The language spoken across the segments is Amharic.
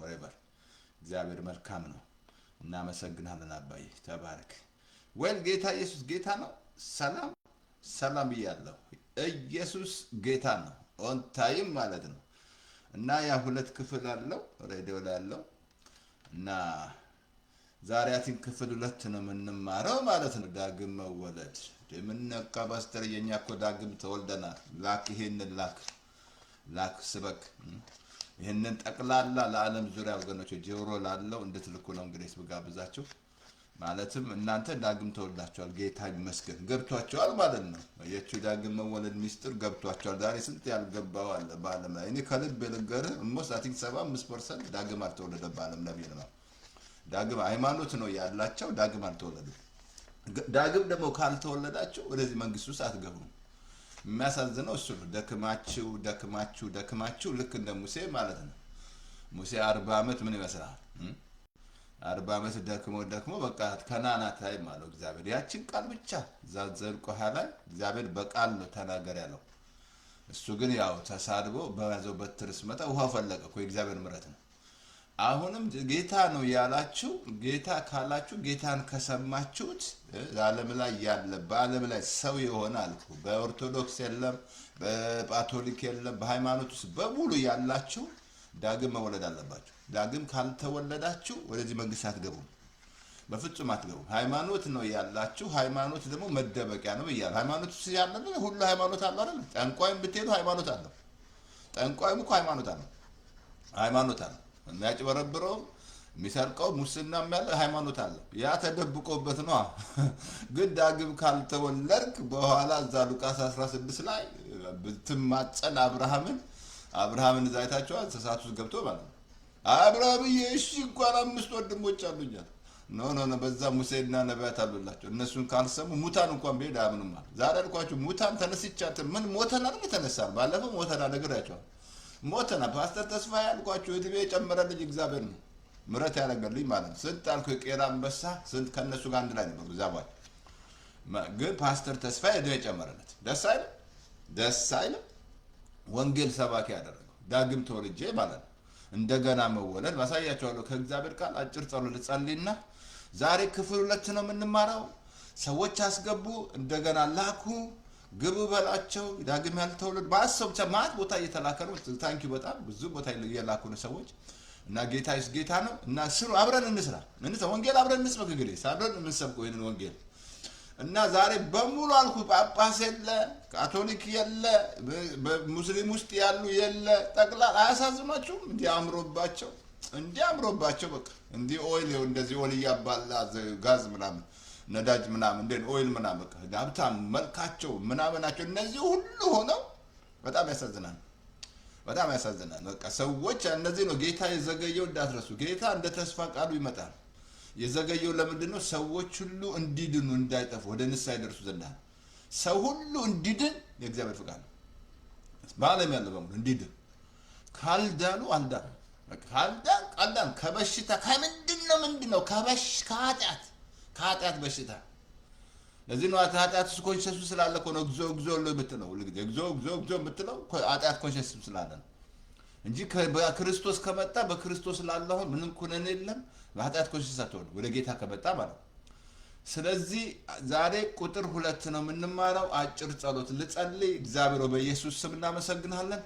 forever እግዚአብሔር መልካም ነው እናመሰግናለን አባዬ ተባረክ ወል ጌታ ኢየሱስ ጌታ ነው ሰላም ሰላም ይያለው ኢየሱስ ጌታ ነው ኦን ታይም ማለት ነው እና ያ ሁለት ክፍል አለው ሬዲዮ ላይ አለው እና ዛሬያትን ክፍል ሁለት ነው የምንማረው ማለት ነው ዳግም መወለድ የምንነቃ ባስተር የኛ እኮ ዳግም ተወልደናል ላክ ይሄንን ላክ ስበክ ይሄንን ጠቅላላ ለዓለም ዙሪያ ወገኖች ጆሮ ላለው እንድትልኩ ነው እንግዲህ ስብጋብዛችሁ ማለትም እናንተ ዳግም ተወልዳችኋል ጌታ ይመስገን ገብቷችኋል ማለት ነው የቹ ዳግም መወለድ ሚስጥር ገብቷችኋል ዛሬ ስንት ያልገባው አለ በዓለም ላይ እኔ ከልብ ልንገር ሞስ አይ ቲንክ 75% ዳግም አልተወለደ በዓለም ላይ ነው ዳግም ሃይማኖት ነው ያላቸው ዳግም አልተወለዱ ዳግም ደግሞ ካልተወለዳችሁ ወደዚህ መንግስት ውስጥ አትገቡም የሚያሳዝነው እሱ ነው ደክማችሁ ልክ እንደ ሙሴ ማለት ነው ሙሴ 40 ዓመት ምን ይመስላል 40 ዓመት ደክሞ በቃ ከናናት ላይ ማለት እግዚአብሔር ያችን ቃል ብቻ ዘልቆ ላይ እግዚአብሔር በቃል ነው ተናገር ያለው እሱ ግን ያው ተሳድቦ በያዘው በትርስ መጣ ውሃ ፈለቀ እኮ እግዚአብሔር ምሕረት ነው አሁንም ጌታ ነው ያላችሁ ጌታ ካላችሁ ጌታን ከሰማችሁት ዓለም ላይ ያለ በዓለም ላይ ሰው ይሆናል በኦርቶዶክስ የለም በካቶሊክ የለም በሃይማኖት ውስጥ በሙሉ ያላችሁ ዳግም መወለድ አለባችሁ ዳግም ካልተወለዳችሁ ወደዚህ መንግስት አትገቡም በፍጹም አትገቡም ሃይማኖት ነው ያላችሁ ሃይማኖት ደግሞ መደበቂያ ነው ይያል ሃይማኖት ያለ ሁሉ ሃይማኖት አለ አይደል ጠንቋይም ብትሄዱ ሃይማኖት አለ ጠንቋይም እኮ ሃይማኖት አለ የሚያጭበረብረው የሚሰርቀው ሙስናም ያለ ሃይማኖት አለ ያ ተደብቆበት ነው ግን ዳግም ካልተወለድክ በኋላ እዛ ሉቃስ 16 ላይ ብትማጸን አብርሃምን ዛይታቸዋል ተሳቱ ገብቶ ማለት አብርሃም እሺ እንኳን 5 ወንድሞች አሉኛል ኖ በዛ ሙሴና ነቢያት አሉላቸው እነሱን ካልሰሙ ሙታን እንኳን ቢሄድ አያምኑም ማለት ዛሬ አልኳችሁ ሙታን ተነስቻት ምን ሞተና ነው የተነሳል ባለፈው ሞተና ነገራቸው ሞተና ፓስተር ተስፋ ያልኳችሁ እድሜ ጨመረልኝ እግዚአብሔር ነው ምሕረት ያደረገልኝ ማለት ነው ስንት አልኩ የቄራ አንበሳ ስንት ከነሱ ጋር አንድ ላይ ነበር ዛባል ግን ፓስተር ተስፋ እድሜ ጨመረለት ደስ አይልም ወንጌል ሰባኪ ያደረገው ዳግም ተወልጄ ማለት ነው እንደገና መወለድ ማሳያቸዋለሁ ከእግዚአብሔር ቃል አጭር ጸሎት ጸልይና ዛሬ ክፍል 2 ነው የምንማረው ሰዎች አስገቡ እንደገና ላኩ ግቡ በላቸው ዳግም ያልተወለዱ ባሰብ ቻማት ቦታ እየተላከሩ ታንኪ በጣም ብዙ ቦታ እየላኩ ነው ሰዎች እና ጌታ ነው እና ስሩ አብረን እንስራ ወንጌል አብረን እንስበክ እንግዲህ ሳዶን እንሰብከው ይሄን ወንጌል እና ዛሬ በሙሉ አልኩ ጳጳስ የለ ካቶሊክ የለ በሙስሊም ውስጥ ያሉ የለ ጠቅላላ አያሳዝናችሁም እንዲያምሮባቸው በቃ እንዲ ኦይል እንደዚህ ኦይል ያባላ ጋዝ ምናምን ነዳጅ ምናምን እንደ ኦይል ምናምን በቃ ሀብታም መልካቸው ምናምናቸው እነዚህ ሁሉ ሆነው በጣም ያሳዝናል በቃ ሰዎች እነዚህ ነው ጌታ የዘገየው እንዳትረሱ ጌታ እንደ ተስፋ ቃሉ ይመጣል የዘገየው ለምንድን ነው ሰዎች ሁሉ እንዲድኑ እንዳይጠፉ ወደ ንስሐ ይደርሱ ዘንድ ሰው ሁሉ እንዲድን የእግዚአብሔር ፍቃድ ነው በዓለም ያለው በሙሉ እንዲድን ካልዳኑ አልዳኑ ካልዳን ከበሽታ ምንድነው ከኃጢአት በሽታ ለዚህ ነው ኃጢአት ኮንሸስ ስላለ እኮ ነው እግዚኦ ለምትለው እግዚኦ የምትለው ኃጢአት ኮንሸስ ስላለ ነው እንጂ በክርስቶስ ከመጣ በክርስቶስ ላለው ምንም ኩነኔ የለም በኃጢአት ኮንሸስ አትሆን ወደ ጌታ ከመጣ ማለት ስለዚህ ዛሬ ቁጥር 2 ነው የምንማረው አጭር ጸሎት ልጸልይ እግዚአብሔር በኢየሱስ ስም እናመሰግናለን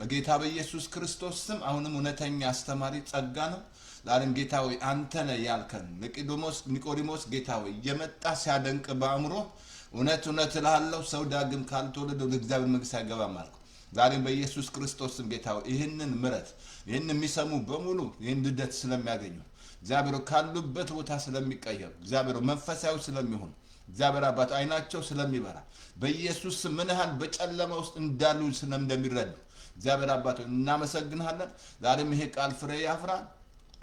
በጌታ በኢየሱስ ክርስቶስ ስም አሁንም እውነተኛ አስተማሪ ጸጋ ነው ዛሬም ጌታ ሆይ አንተ ነህ ያልከን ኒቆዲሞስ ጌታ ሆይ የመጣ ሲያደንቅ በአእምሮ እውነት እልሃለሁ ሰው ዳግም ካልተወለደ ወደ እግዚአብሔር መንግስት አይገባም አልኩ ዛሬም በኢየሱስ ክርስቶስ ስም ጌታ ሆይ ይህንን ምሕረት ይህንን የሚሰሙ በሙሉ ይህን ልደት ስለሚያገኙ እግዚአብሔር ካሉበት ቦታ ስለሚቀየሩ እግዚአብሔር መንፈሳዊ ስለሚሆኑ እግዚአብሔር አባት አይናቸው ስለሚበራ በኢየሱስ ስም ምን ያህል በጨለማ ውስጥ እንዳሉ እንደሚረዱ እግዚአብሔር አባት እናመሰግናለን ዛሬም ይሄ ቃል ፍሬ ያፍራ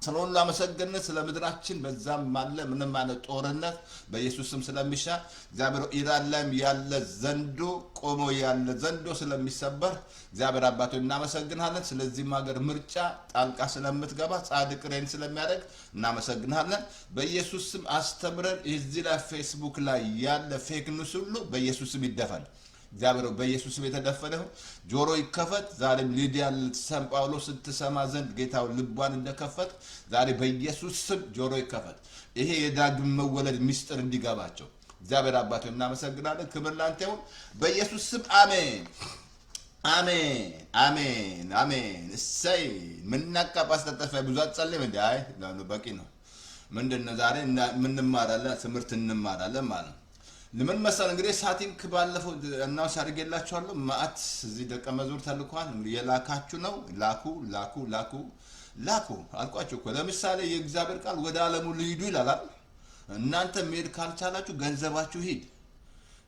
ስለሆነ አመሰግነን ስለ ምድራችን በዛም ማለ ምንም ማለት ጦርነት በኢየሱስ ስም ስለሚሻ እግዚአብሔር ኢራን ላይ ያለ ዘንዶ ቆሞ ያለ ዘንዶ ስለሚሰበር እግዚአብሔር አባቶ እናመሰግናለን ስለዚህ ሀገር ምርጫ ጣልቃ ስለምትገባ ጻድቅ ረን ስለሚያደርግ እናመሰግናለን በኢየሱስ ስም አስተምረን እዚህ ላይ ፌስቡክ ላይ ያለ ፌክ ኒውስ ሁሉ በኢየሱስ ስም ይደፋል እግዚአብሔር በኢየሱስ ስም የተደፈነው ጆሮ ይከፈት። ዛሬም ሊዲያ ጳውሎስ ስትሰማ ዘንድ ጌታው ልቧን እንደከፈት ዛሬ በኢየሱስ ስም ጆሮ ይከፈት። ይሄ የዳግም መወለድ ምስጢር እንዲገባቸው እግዚአብሔር አባት እናመሰግናለን። ክብር ላንተ ይሁን በኢየሱስ ስም አሜን አሜን አሜን አሜን። እሰይ ምንናቃ ፓስተር ብዙ አትጸልይም እንዴ? አይ በቂ ነው። ምንድነው ዛሬ እንማራለን፣ ትምህርት እንማራለን ማለት ነው። ለምን መሰል እንግዲህ ሳቲንክ ባለፈው እናውስ አድርጌላችኋለሁ። ማአት እዚህ ደቀ መዝሙር ተልኳል። የላካችሁ ነው ላኩ ላኩ ላኩ ላኩ አልኳችሁ እኮ። ለምሳሌ የእግዚአብሔር ቃል ወደ ዓለሙ ልሂዱ ይላል። እናንተ መሄድ ካልቻላችሁ ገንዘባችሁ ሂድ።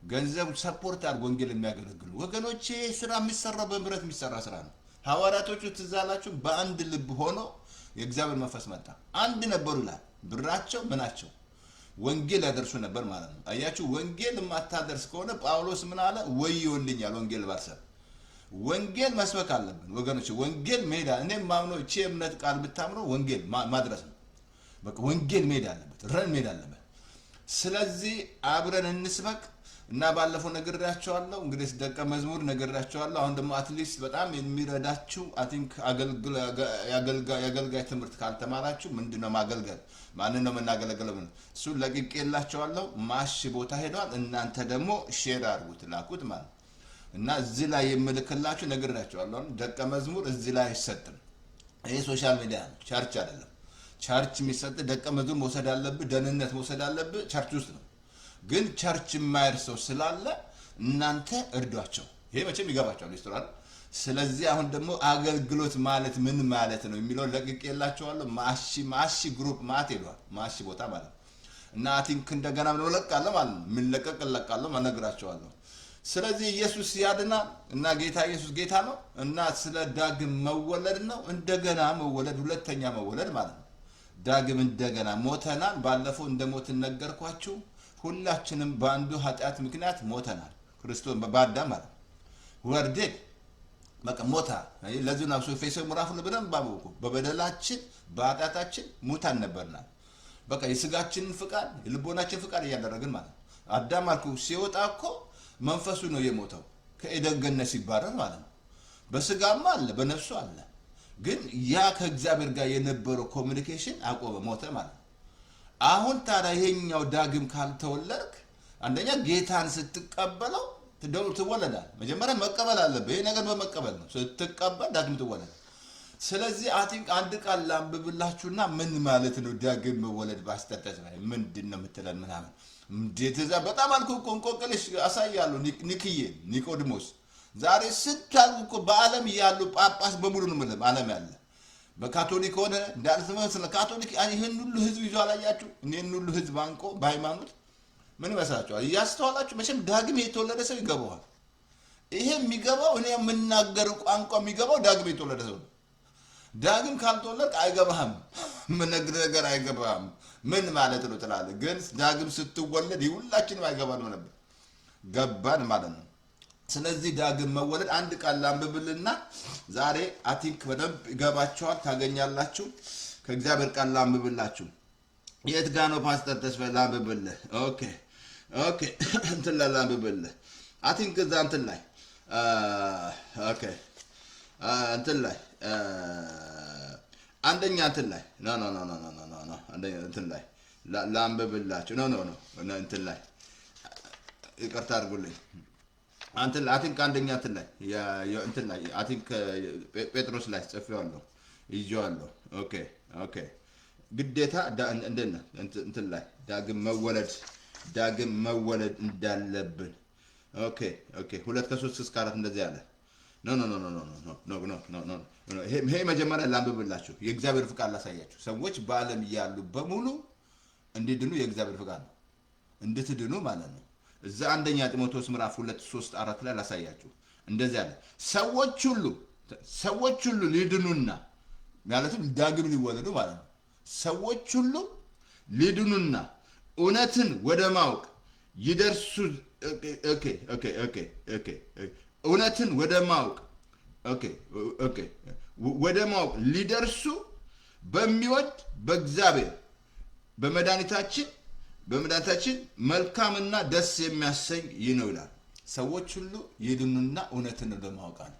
ገንዘብ ሰፖርት አድርጎ ወንጌል የሚያገለግሉ ወገኖቼ፣ ስራ የሚሰራው በምህረት የሚሰራ ስራ ነው። ሐዋርያቶቹ ትዝ አላችሁ፣ በአንድ ልብ ሆኖ የእግዚአብሔር መንፈስ መጣ። አንድ ነበሩ ይላል። ብራቸው ምናቸው ወንጌል ያደርሱ ነበር ማለት ነው። አያችሁ፣ ወንጌል የማታደርስ ከሆነ ጳውሎስ ምን አለ? ወዮልኛል ወንጌል ባልሰብ። ወንጌል መስበክ አለብን ወገኖች። ወንጌል መሄድ እኔም ማምነው እቺ እምነት ቃል ብታምነው ወንጌል ማድረስ ነው። በቃ ወንጌል መሄድ አለበት፣ ረን መሄድ አለበት። ስለዚህ አብረን እንስበክ እና ባለፈው ነግሬያቸዋለሁ። እንግዲህ ደቀ መዝሙር ነግሬያቸዋለሁ። አሁን ደግሞ አትሊስት በጣም የሚረዳችሁ አይ ቲንክ የአገልጋይ ትምህርት ካልተማራችሁ ምንድነው ማገልገል፣ ማንን ነው የምናገለግለው? እሱን ለቅቄላቸዋለሁ። ማሽ ቦታ ሄዷል። እናንተ ደግሞ ሼር አድርጉት፣ ላኩት ማለት እና እዚህ ላይ የምልክላችሁ ነግሬያቸዋለሁ። ደቀ መዝሙር እዚህ ላይ አይሰጥም። ይሄ ሶሻል ሚዲያ ነው፣ ቸርች አይደለም። ቸርች የሚሰጥ ደቀ መዝሙር መውሰድ አለብህ፣ ደህንነት መውሰድ አለብህ፣ ቸርች ውስጥ ነው። ግን ቸርች የማይርሰው ስላለ እናንተ እርዷቸው። ይሄ መቼም ይገባቸዋል ይስተራል። ስለዚህ አሁን ደግሞ አገልግሎት ማለት ምን ማለት ነው የሚለው ለቅቄላቸዋለሁ። ማሺ ግሩፕ ማለት ይሏል። ማሺ ቦታ ማለት እና አቲንክ እንደገና ነው ለቃለሁ ማለት ነው። ምን ለቀቅለቃለሁ ማነግራቸዋለሁ። ስለዚህ ኢየሱስ ያድናል እና ጌታ ኢየሱስ ጌታ ነው እና ስለ ዳግም መወለድ ነው። እንደገና መወለድ፣ ሁለተኛ መወለድ ማለት ነው። ዳግም እንደገና ሞተናል። ባለፈው እንደሞትን ነገርኳችሁ። ሁላችንም በአንዱ ኃጢአት ምክንያት ሞተናል። ክርስቶስ በአዳም ማለት ወርደድ በቃ ሞታ። ለዚህ ነው ኤፌሶን ምዕራፍ ለበደም ባበቁ በበደላችን በኃጢአታችን ሙታን ነበርናል። በቃ የስጋችንን ፍቃድ የልቦናችንን ፍቃድ እያደረግን ማለት አዳም አልኩ ሲወጣ እኮ መንፈሱ ነው የሞተው ከኤደን ገነት ሲባረር ማለት ነው። በስጋማ አለ በነፍሱ አለ። ግን ያ ከእግዚአብሔር ጋር የነበረው ኮሚኒኬሽን አቆመ፣ ሞተ ማለት ነው። አሁን ታዲያ ይሄኛው ዳግም ካልተወለድክ አንደኛ ጌታን ስትቀበለው ትወለዳል። መጀመሪያ መቀበል አለብህ። ይሄ ነገር በመቀበል ነው። ስትቀበል ዳግም ትወለድ። ስለዚህ አቲንክ አንድ ቃል ላንብብላችሁና ምን ማለት ነው ዳግም መወለድ ባስተጠት ላይ ምንድነው የምትለን ምናምን እንዴት እዛ በጣም አልኩ እንቆቅልሽ አሳያለሁ። ኒቆዲሞስ ዛሬ ስታልኩ እኮ በዓለም ያሉ ጳጳስ በሙሉ ነው ማለት ዓለም ያለ በካቶሊክ ሆነ እንዳልተመሰለ ካቶሊክ ይሄን ሁሉ ህዝብ ይዞ አላያችሁ? እኔን ሁሉ ህዝብ አንቆ በሃይማኖት ምን ይመስላችኋል? እያስተዋላችሁ መቼም ዳግም የተወለደ ሰው ይገባዋል። ይሄ የሚገባው እኔ የምናገር ቋንቋ የሚገባው ዳግም የተወለደ ሰው ነው። ዳግም ካልተወለድክ አይገባህም። ምን ነገር አይገባህም። ምን ማለት ነው ትላለህ? ግን ዳግም ስትወለድ ሁላችንም አይገባንም ነበር፣ ገባን ማለት ነው። ስለዚህ ዳግም መወለድ አንድ ቃል ላንብብልና ዛሬ አቲንክ በደንብ ይገባችኋል፣ ታገኛላችሁ። ከእግዚአብሔር ቃል ላንብብላችሁ። የት ጋር ነው ፓስተር ተስፋ ላንብብልህ? ኦኬ እንትን ላይ ላንብብልህ። አቲንክ እዛ እንትን ላይ ኦኬ እንትን ላይ አንደኛ እንትን ላይ ኖ አንደኛ እንትን ላይ ላንብብላችሁ። ኖ እንትን ላይ ይቅርታ አድርጉልኝ። አንተን አቲንክ አንደኛ እንትን ላይ አቲንክ ጴጥሮስ ላይ ጽፌዋለሁ ይዤዋለሁ። ኦኬ ግዴታ እንደነ እንትን ላይ ዳግም መወለድ እንዳለብን። ኦኬ 2:3-4 እንደዚህ ያለ ኖ ይሄ መጀመሪያ ላንብብላችሁ። የእግዚአብሔር ፍቃድ ላሳያችሁ። ሰዎች በዓለም ያሉ በሙሉ እንዲድኑ የእግዚአብሔር ፍቃድ ነው፣ እንድትድኑ ማለት ነው። እዛ አንደኛ ጢሞቴዎስ ምዕራፍ 2:3-4 ላይ ላሳያችሁ። እንደዚህ ያለ ሰዎች ሁሉ ሊድኑና ማለትም ዳግም ሊወለዱ ማለት ነው። ሰዎች ሁሉ ሊድኑና እውነትን ወደ ማወቅ ይደርሱ። እውነትን ወደ ማወቅ ወደ ማወቅ ሊደርሱ በሚወድ በእግዚአብሔር በመድኃኒታችን መልካምና ደስ የሚያሰኝ ይህ ነው ይላል። ሰዎች ሁሉ ይድኑና እውነትን ለማወቃል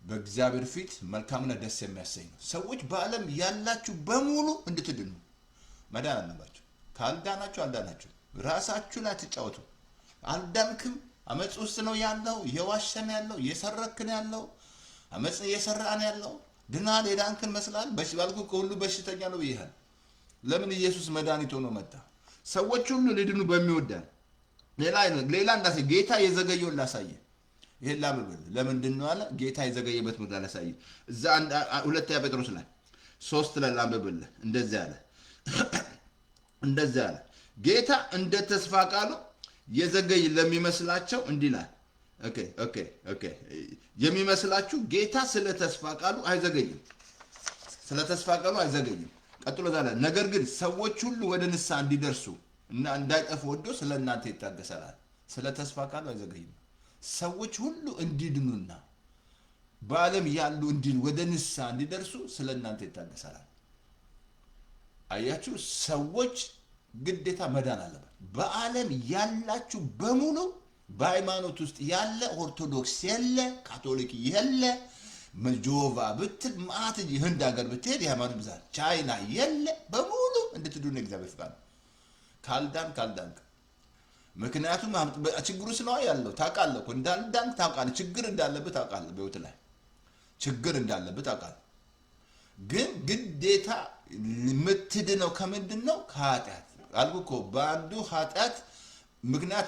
በእግዚአብሔር ፊት መልካምና ደስ የሚያሰኝ ነው። ሰዎች በዓለም ያላችሁ በሙሉ እንድትድኑ መዳን አለባችሁ። ካልዳናችሁ አልዳናችሁ። ራሳችሁ ላይ ትጫወቱ። አልዳንክም፣ አመጽ ውስጥ ነው ያለው፣ የዋሸን ያለው፣ የሰረክን ያለው፣ አመጽ እየሰራን ያለው ድናል የዳንክን መስላል። ባልኩ ከሁሉ በሽተኛ ነው ብዬሃል። ለምን ኢየሱስ መድኃኒት ሆኖ መጣ። ሰዎች ሁሉ ሊድኑ በሚወዳን ሌላ እንዳሳይ ጌታ የዘገየውን ላሳየ። ይሄን ላምብል ለምንድን ነው አለ ጌታ የዘገየበት ምክንያት ላሳየ። እዛ ሁለተኛ ጴጥሮስ ላይ 3 ላይ ላምብል እንደዚህ አለ ጌታ እንደ ተስፋ ቃሉ የዘገይ ለሚመስላቸው እንዲላል። ኦኬ የሚመስላችሁ ጌታ ስለ ተስፋ ቃሉ አይዘገይም። ስለ ተስፋ ቃሉ አይዘገይም። ቀጥሎ ዛለ ነገር ግን ሰዎች ሁሉ ወደ ንስሐ እንዲደርሱ እና እንዳይጠፉ ወዶ ስለ እናንተ ይታገሳል። ስለ ተስፋ ቃሉ አይዘገይም። ሰዎች ሁሉ እንዲድኑና በዓለም ያሉ ወደ ንስሐ እንዲደርሱ ስለ እናንተ ይታገሳል። አያችሁ፣ ሰዎች ግዴታ መዳን አለበት። በዓለም ያላችሁ በሙሉ በሃይማኖት ውስጥ ያለ ኦርቶዶክስ የለ፣ ካቶሊክ የለ፣ ጆቫ ብትል ማት ህንድ ሀገር ብትሄድ የሃይማኖት ብዛት ቻይና የለ፣ በሙሉ እንድትድኑ እግዚአብሔር ፍቃድ ነው። ካልዳንክ ምክንያቱም ችግሩ ስለ ያለው ታውቃለህ እኮ እንዳልዳንክ ታውቃለህ። ችግር እንዳለብህ ታውቃለህ። በህይወት ላይ ችግር እንዳለብህ ታውቃለህ። ግን ግዴታ የምትድነው ከምንድን ነው? ከኃጢአት አልኩህ እኮ በአንዱ ኃጢአት ምክንያት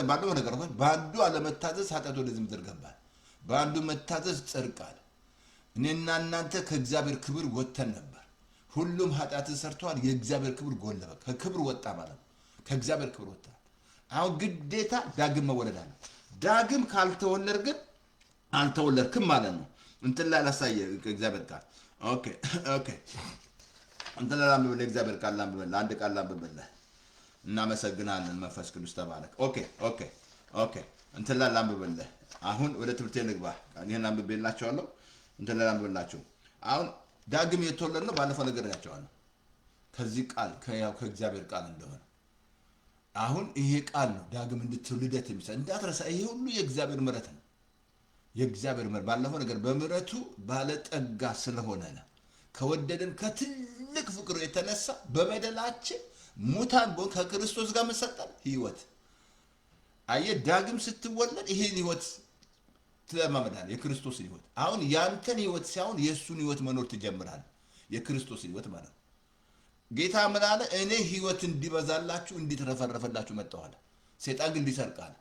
ባለው ነገር በአንዱ አለመታዘዝ ኃጢአት ወደዚህ ምድር ገባል። በአንዱ መታዘዝ ጽድቅ አለ። እኔና እናንተ ከእግዚአብሔር ክብር ወጥተን ነበር። ሁሉም ኃጢአትን ሰርተዋል፣ የእግዚአብሔር ክብር ጎለበ። ከክብር ወጣ ማለት ነው። ከእግዚአብሔር ክብር ወጣ። አሁን ግዴታ ዳግም መወለድ አለ። ዳግም ካልተወለድ ግን አልተወለድክም ማለት ነው። እንትን ላይ ላሳየ እግዚአብሔር ቃል ኦኬ እንትን ላይ ላምብልህ እግዚአብሔር ቃል ላምብልህ አንድ ቃል ላምብልህ። እናመሰግናለን መንፈስ ቅዱስ ተባረክ። ኦኬ እንትን ላይ ላምብልህ። አሁን ወደ ትምህርቴ ልግባ። ይሄን ላምብልላችኋለሁ። እንትን ላይ ላምብልላችሁ። አሁን ዳግም የተወለድ ነው ባለፈው ነገርያቸዋለሁ። ከዚህ ቃል ከእግዚአብሔር ቃል እንደሆነ አሁን ይሄ ቃል ነው ዳግም እንድትውልደት የሚሰጥ እንዳትረሳ። ይሄ ሁሉ የእግዚአብሔር ምሕረት ነው። የእግዚአብሔር ምሕረት ባለፈው ነገር በምሕረቱ ባለጠጋ ስለሆነ ነው። ከወደደን ከትልቅ ፍቅሩ የተነሳ በበደላችን ሙታን ቦን ከክርስቶስ ጋር መሰጠን ህይወት። አየህ ዳግም ስትወለድ ይሄን ህይወት ትለማመዳለህ፣ የክርስቶስን ህይወት። አሁን ያንተን ህይወት ሳይሆን የእሱን ህይወት መኖር ትጀምራለህ። የክርስቶስን ህይወት ማለት ነው። ጌታ ምን አለ? እኔ ህይወት እንዲበዛላችሁ እንዲትረፈረፈላችሁ መጣሁ። ሰይጣን ግን እንዲሰርቃል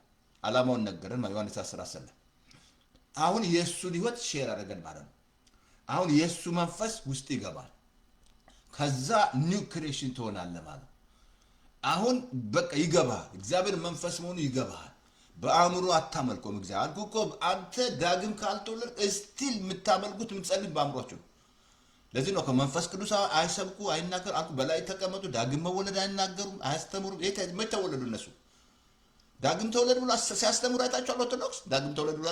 ዓላማውን ነገረን። ዮሐንስ 10:10 አሁን የእሱን ህይወት ሼር አደረገን ማለት ነው። አሁን የእሱ መንፈስ ውስጥ ይገባል። ከዛ ኒው ክሬሽን ትሆናለህ ማለት ነው። አሁን በቃ ይገባል። እግዚአብሔር መንፈስ መሆኑ ይገባል። በአእምሮ አታመልኮም። እግዚአብሔር አልኩህ እኮ አንተ ዳግም ካልተወለድክ እስቲል የምታመልኩት የምትጸልዩት በአእምሯቸው። ለዚህ ነው መንፈስ ቅዱስ አይሰብኩ አይናገር አልኩህ። በላይ ተቀመጡ። ዳግም መወለድ አይናገሩም፣ አያስተምሩም። መች ተወለዱ እነሱ? ዳግም ተወለዱ ብሎ ሲያስተምሩ አይታችኋል? ኦርቶዶክስ ዳግም ተወለዱ ብሎ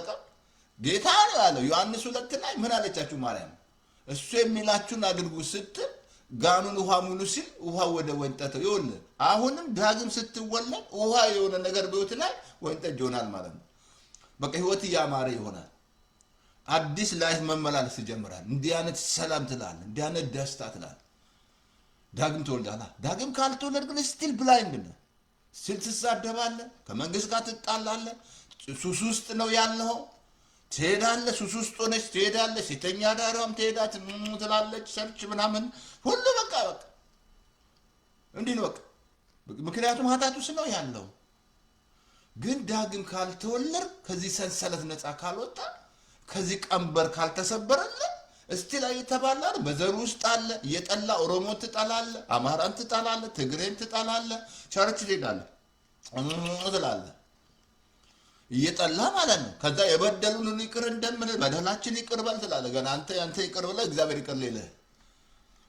ጌታ ነው ያለው። ዮሐንስ 2 ላይ ምን አለቻችሁ ማርያም? እሱ የሚላችሁን አድርጉ ስትል ጋኑን ውሃ ሙሉ ሲል ውሃ ወደ ወይን ጠጅ ይሆናል። አሁንም ዳግም ስትወለድ ውሃ የሆነ ነገር በህይወት ላይ ወይን ጠጅ ይሆናል ማለት ነው። በቃ ህይወት ያማረ ይሆናል። አዲስ ላይፍ መመላለስ ይጀምራል። እንዲህ አይነት ሰላም ትላለህ፣ እንዲህ አይነት ደስታ ትላለህ። ዳግም ትወልዳለህ። ዳግም ካልተወለድ ግን ስቲል ብላይንድ ነህ። ስል ትሳደባለህ፣ ከመንግስት ጋር ትጣላለህ። ሱስ ውስጥ ነው ያለው። ትሄዳለህ፣ ሱስ ውስጥ ሆነች ትሄዳለህ። ሴተኛ ዳሯም ትሄዳት ትላለች፣ ሰርች ምናምን ሁሉ በቃ እንዲህ ነው በቃ። ምክንያቱም ኃጢአት ውስጥ ነው ያለው። ግን ዳግም ካልተወለድ ከዚህ ሰንሰለት ነፃ ካልወጣ ከዚህ ቀንበር ካልተሰበረልህ እስቲል እየተባላል በዘሩ ውስጥ አለ። እየጠላ ኦሮሞን ትጠላለህ፣ አማራን ትጠላለህ፣ ትግሬን ትጠላለህ፣ ቸርች ትሄዳለህ ትላለህ እየጠላ ማለት ነው። ከዛ የበደሉን ይቅር እንደምን በደላችን ይቅር በል ትላለህ። ገና አንተ ይቅር ብለህ እግዚአብሔር ይቅር ሊልህ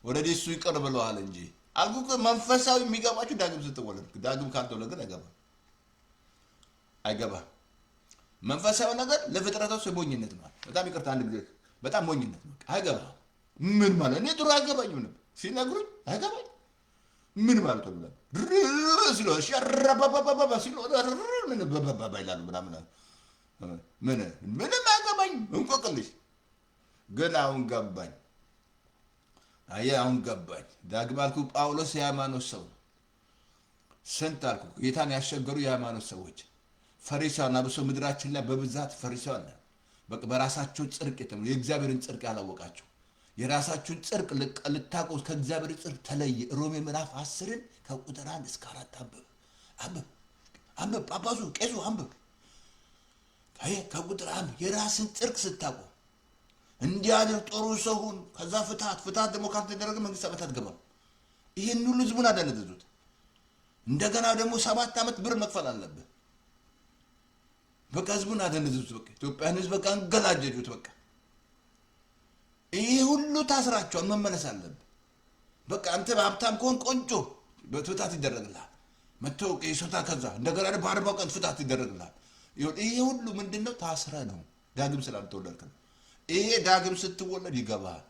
ወደዚህ እሱ ይቅር ብለዋል እንጂ አልኩህ። መንፈሳዊ የሚገባችሁ ዳግም ስትወለድ። ዳግም ካልተወለድ ግን አይገባም። መንፈሳዊ ነገር ለፍጥረታው ሞኝነት ማለት በጣም ይቅርታ፣ አንድ ጊዜ በጣም ሞኝነት ነው። አይገባም። ምን ማለት እኔ ድሮ አይገባኝም ነበር ሲነግሩኝ፣ አይገባኝ ምን ማለት ነው? ሲሎ ሸረበበበበ ሲሎ ምን በበበ ይላሉ ምናምን ምን ምንም አገባኝ እንቆቅልሽ። ግን አሁን ገባኝ። አየህ አሁን ገባኝ። ዳግም አልኩ ጳውሎስ የሃይማኖት ሰው ነው። ስንት አልኩ ጌታን ያስቸገሩ የሃይማኖት ሰዎች ፈሪሳውያን፣ አብሶ ምድራችን ላይ በብዛት ፈሪሳውያን በቃ በራሳቸው ጽድቅ የተሙ የእግዚአብሔርን ጽድቅ ያላወቃቸው የራሳችሁን ጽድቅ ልታውቁ ከእግዚአብሔር ጽድቅ ተለየ። ሮሜ ምዕራፍ 10 ከቁጥር 1 እስከ 4 አንብብ። ጳጳሱ ቄሱ አንብብ። ከቁጥር 1 የራስን ጽድቅ ስታውቁ እንዲያድር ጥሩ ሰውን ከዛ ፍትሃት ደግሞ ካልተደረገ መንግስተ ሰማያት አትገባም። ይህን ሁሉ ህዝቡን አደነዘዙት። እንደገና ደግሞ 7 ዓመት ብር መክፈል አለብህ። በቃ ህዝቡን አደነዘዙት። በቃ ኢትዮጵያን ህዝብ በቃ እንገላጀጁት። በቃ ይሄ ሁሉ ታስራቸዋል፣ መመለስ አለብህ። በቃ አንተ ሀብታም ከሆን ቆንጆ ፍታት ይደረግልሃል። መታወቂያ ይሰጣ ከዛ እንደገና በ40 ቀን ፍታት ይደረግልሃል። ይሄ ሁሉ ምንድነው? ታስረ ነው። ዳግም ስላልተወለድክ ነው። ይሄ ዳግም ስትወለድ ይገባሃል።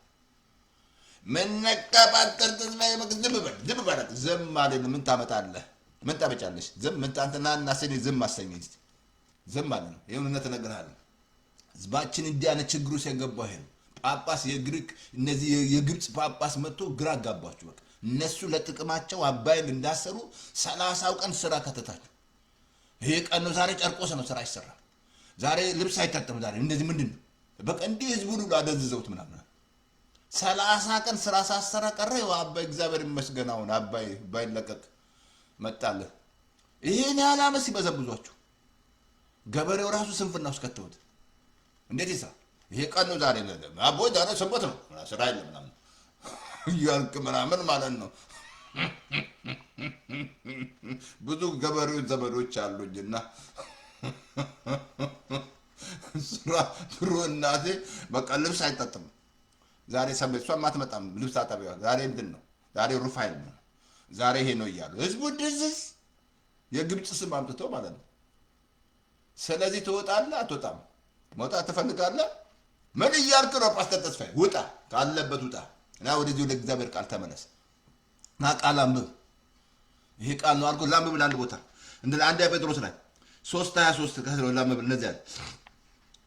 መነቀባጠር ተዝማይ ዝም በል ዝም ማለት ምን ታመጣለህ? ምን ታመጫለሽ? ዝም ምን ታንተና እና ሰኔ ዝም አሰኘኝ እስቲ ዝም ማለት ነው። ይሄን እውነት እነግርሃለሁ። ህዝባችን እንዲህ አይነት ችግሩ ሲገባው ይሄ ነው። ጳጳስ የግሪክ እነዚህ የግብጽ ጳጳስ መጥቶ ግራ አጋባቸው። በቃ እነሱ ለጥቅማቸው አባይን እንዳሰሩ 30 ቀን ስራ ከተታቸው። ይሄ ቀን ነው ዛሬ ጨርቆስ ነው ስራ ይሰራ። ዛሬ ልብስ አይታጠም። ዛሬ እንደዚህ ምንድነው? በቃ እንዲህ ህዝቡን ሁሉ አደንዝዘውት ምናምን 30 ቀን ስራ ሳሰራ ቀረ። አባይ እግዚአብሔር ይመስገን አሁን አባይ ባይለቀቅ መጣልህ። ይሄን ያህል ዓመት ሲበዘብዟቸው ገበሬው ራሱ ስንፍና ውስጥ ከተውት እንዴት ይሳ ይሄ ቀን ነው ዛሬ ነው አቦይ ዛሬ ሰንበት ነው ስራ የለም ምናምን እያልክ ምናምን ማለት ነው። ብዙ ገበሬዎች ዘመዶች አሉኝና ስራ ድሮ እናቴ በቃ ልብስ አይታጠብም። ዛሬ ሰንበት እሷም አትመጣም ልብስ አጠቢዋ ዛሬ ምንድን ነው ዛሬ ሩፋኤል ነው ዛሬ ይሄ ነው እያሉ ህዝቡ ድዝዝ የግብፅ ስም አምጥተው ማለት ነው። ስለዚህ ትወጣለህ አትወጣም? መውጣት ትፈልጋለህ? ምን እያልክ ነው? ፓስተር ተስፋዬ ውጣ ካለበት ውጣ እና ወደዚህ ወደ እግዚአብሔር ቃል ተመለስ እና ቃል አንብብ። ይሄ ቃል ነው አልኩህ። ላንብብ ለአንድ ቦታ እንደ አንድ ጴጥሮስ ላይ 3:23 ከስለው ላንብብ እነዚህ አለ።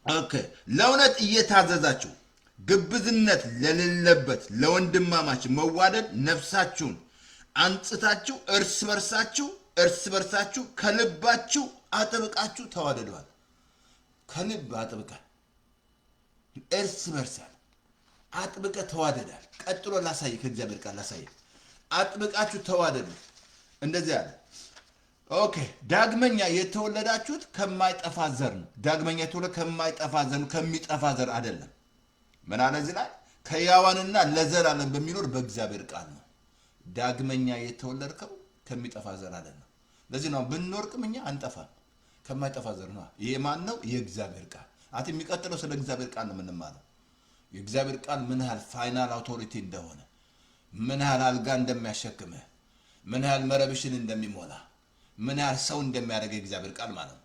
ኦኬ ለእውነት እየታዘዛችሁ ግብዝነት ለሌለበት ለወንድማማች መዋደድ ነፍሳችሁን አንጽታችሁ እርስ በርሳችሁ ከልባችሁ አጥብቃችሁ ተዋደዷል። ከልብ አጥብቀ እርስ በርሳ አጥብቀ ተዋደዳል። ቀጥሎ ላሳይ ከእግዚአብሔር ቃል ላሳይ አጥብቃችሁ ተዋደዱ። እንደዚህ አለ። ኦኬ ዳግመኛ የተወለዳችሁት ከማይጠፋ ዘር ነው። ዳግመኛ የተወለደ ከማይጠፋ ዘር ነው፣ ከሚጠፋ ዘር አይደለም። ምን አለ እዚህ ላይ? ከሕያዋንና ለዘላለም በሚኖር በእግዚአብሔር ቃል ነው። ዳግመኛ የተወለድከው ከሚጠፋ ዘር አይደለም። ለዚህ ነው ብንወርቅም እኛ አንጠፋም፣ ከማይጠፋ ዘር ነው። ይሄ ማን ነው? የእግዚአብሔር ቃል። አት የሚቀጥለው ስለ እግዚአብሔር ቃል ነው የምንማረው። የእግዚአብሔር ቃል ምን ያህል ፋይናል አውቶሪቲ እንደሆነ፣ ምን ያህል አልጋ እንደሚያሸክምህ፣ ምን ያህል መረብሽን እንደሚሞላ፣ ምን ያህል ሰው እንደሚያደርግ የእግዚአብሔር ቃል ማለት ነው።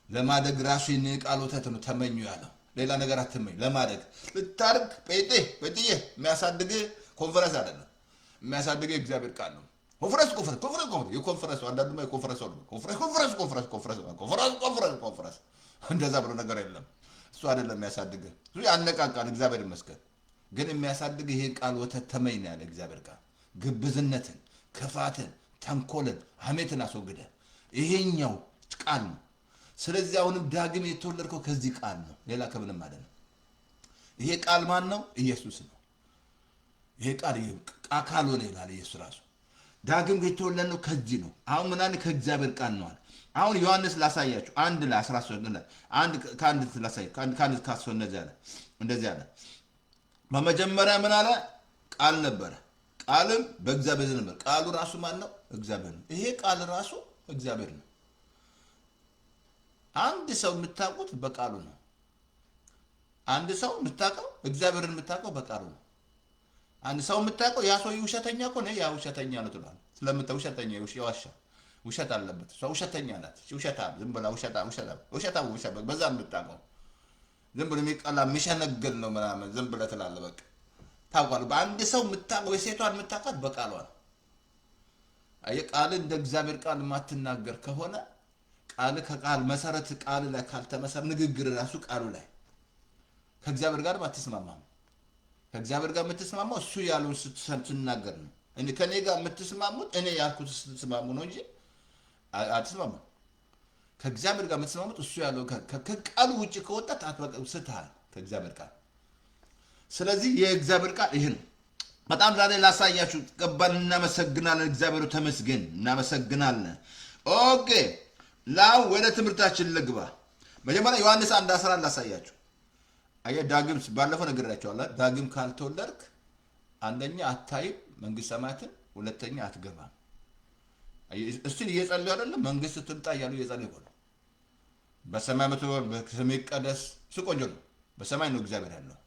ለማደግ ራሱ ይህን ቃል ወተት ነው ተመኙ ያለው። ሌላ ነገር አትመኝ። ለማደግ ልታርግ ጴጥዬ የሚያሳድግ ኮንፈረንስ አይደለም፣ የሚያሳድግ የእግዚአብሔር ቃል ነው። ኮንፈረንስ የኮንፈረንስ አንዳንዱማ ኮንፈረንስ እንደዛ ብሎ ነገር የለም። እሱ አይደለም የሚያሳድግ፣ እሱ ያነቃቃል። እግዚአብሔር ይመስገን። ግን የሚያሳድግ ይሄ ቃል ወተት ተመኝ ነው ያለ እግዚአብሔር ቃል። ግብዝነትን፣ ክፋትን፣ ተንኮልን፣ ሐሜትን አስወግደ ይሄኛው ቃል ነው። ስለዚህ አሁንም ዳግም የተወለድከው ከዚህ ቃል ነው፣ ሌላ ከምንም አይደለም። ይሄ ቃል ማን ነው? ኢየሱስ ነው። ይሄ ቃል አካል ሆነ ይላል ኢየሱስ ራሱ። ዳግም የተወለድነው ከዚህ ነው። አሁን ምናምን ከእግዚአብሔር ቃል ነው አለ። አሁን ዮሐንስ ላሳያችሁ 1:13 ላይ ከአንድ ላሳያችሁ ከአንድ ከአስር እንደዚህ አለ። በመጀመሪያ ምን አለ? ቃል ነበረ፣ ቃልም በእግዚአብሔር ነበር። ቃሉ ራሱ ማን ነው? እግዚአብሔር ነው። ይሄ ቃል ራሱ እግዚአብሔር ነው። አንድ ሰው የምታውቁት በቃሉ ነው። አንድ ሰው የምታውቀው እግዚአብሔርን የምታውቀው በቃሉ ነው። አንድ ሰው የምታውቀው ያ ሰው ውሸተኛ እኮ ነው፣ ያ ውሸተኛ ነው ትላለህ። ውሸተኛ ይዋሻ፣ ውሸት አለበት። ሰው ውሸተኛ ናት፣ ውሸታም፣ ዝም ብላ ውሸታም በዛ የምታውቀው ዝም ብሎ የሚቀላ የሚሸነግል ነው ምናምን ዝም ብለህ ትላለህ። በቃ ታውቃለህ። በአንድ ሰው የምታውቀው የሴቷን የምታውቃት በቃሏ ነው። ቃል እንደ እግዚአብሔር ቃል ማትናገር ከሆነ ቃል ከቃል መሰረት ቃል ላይ ካልተመሰረ ንግግር ራሱ ቃሉ ላይ ከእግዚአብሔር ጋር ማትስማማም። ከእግዚአብሔር ጋር የምትስማማው እሱ ያለውን ስትናገር ነው። እኔ ከኔ ጋር የምትስማሙት እኔ ያልኩት ስትስማሙ ነው እንጂ አትስማሙ። ከእግዚአብሔር ጋር የምትስማሙት እሱ ያለው ከቃሉ ውጭ ከወጣ ስትሃል ከእግዚአብሔር ቃል። ስለዚህ የእግዚአብሔር ቃል ይሄ ነው። በጣም ዛሬ ላሳያችሁ ቀባን። እናመሰግናለን። እግዚአብሔር ተመስገን። እናመሰግናለን። ኦኬ ላው ወደ ትምህርታችን ልግባ። መጀመሪያ ዮሐንስ 1:11 ላሳያችሁ። ዳግም ባለፈው ነግሬያቸዋለሁ። ዳግም ካልተወለድክ አንደኛ አታይም መንግስት ሰማያትን፣ ሁለተኛ አትገባም። እስቲ እየጸለዩ አይደለም መንግስት ትምጣ እያሉ እየጸለዩ ነው። በሰማይ ምትኖር በስምህ ይቀደስ ስቆንጆ ነው። በሰማይ ነው እግዚአብሔር ያለው።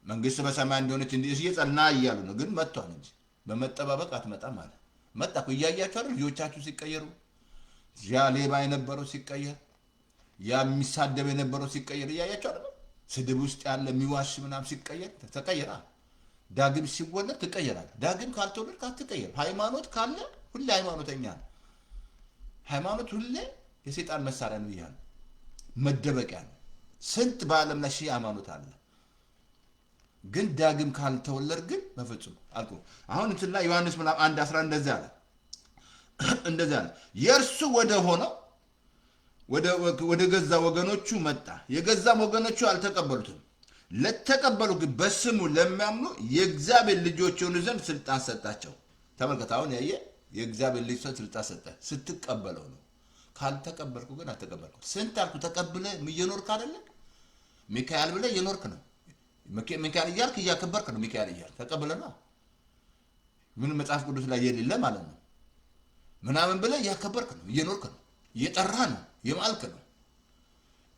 መንግስት በሰማይ እንደሆነች እየጸና እያሉ ነው። ግን መጥቷል እንጂ በመጠባበቅ አትመጣም አለ። መጣ እኮ እያያችሁ አይደል? ልጆቻችሁ ሲቀየሩ፣ ያ ሌባ የነበረው ሲቀየር፣ ያ የሚሳደብ የነበረው ሲቀየር እያያችሁ አይደል? ስድብ ውስጥ ያለ የሚዋሽ ምናምን ሲቀየር ተቀየራ። ዳግም ሲወለድ ትቀየራል። ዳግም ካልተወለድክ አትቀየር። ሃይማኖት ካለ ሁሌ ሃይማኖተኛ ነው። ሃይማኖት ሁሌ የሰይጣን መሳሪያ ነው። ይያል መደበቂያ ነው። ስንት በዓለም ላይ ሺህ ሃይማኖት አለ። ግን ዳግም ካልተወለድ ግን በፍጹም አልኩ። አሁን እንትና ዮሐንስ 1:11 እንደዛ አለ። የእርሱ ወደ ሆነው ወደ ገዛ ወገኖቹ መጣ፣ የገዛም ወገኖቹ አልተቀበሉትም። ለተቀበሉ ግን በስሙ ለሚያምኑ የእግዚአብሔር ልጆች የሆኑ ዘንድ ስልጣን ሰጣቸው። ተመልከት፣ አሁን ያየ የእግዚአብሔር ልጅ ስልጣን ሰጠ ስትቀበለው ነው። ካልተቀበልኩ ግን አልተቀበልኩ። ስንት አልኩ ተቀብለ እየኖርክ አይደለ? ሚካኤል ብለ እየኖርክ ነው። ሚካኤል እያልክ እያከበርክ ነው። ሚካኤል እያልክ ተቀብለና ምን መጽሐፍ ቅዱስ ላይ የሌለ ማለት ነው ምናምን ብለ እያከበርክ ነው፣ እየኖርክ ነው፣ እየጠራ ነው፣ የማልክ ነው።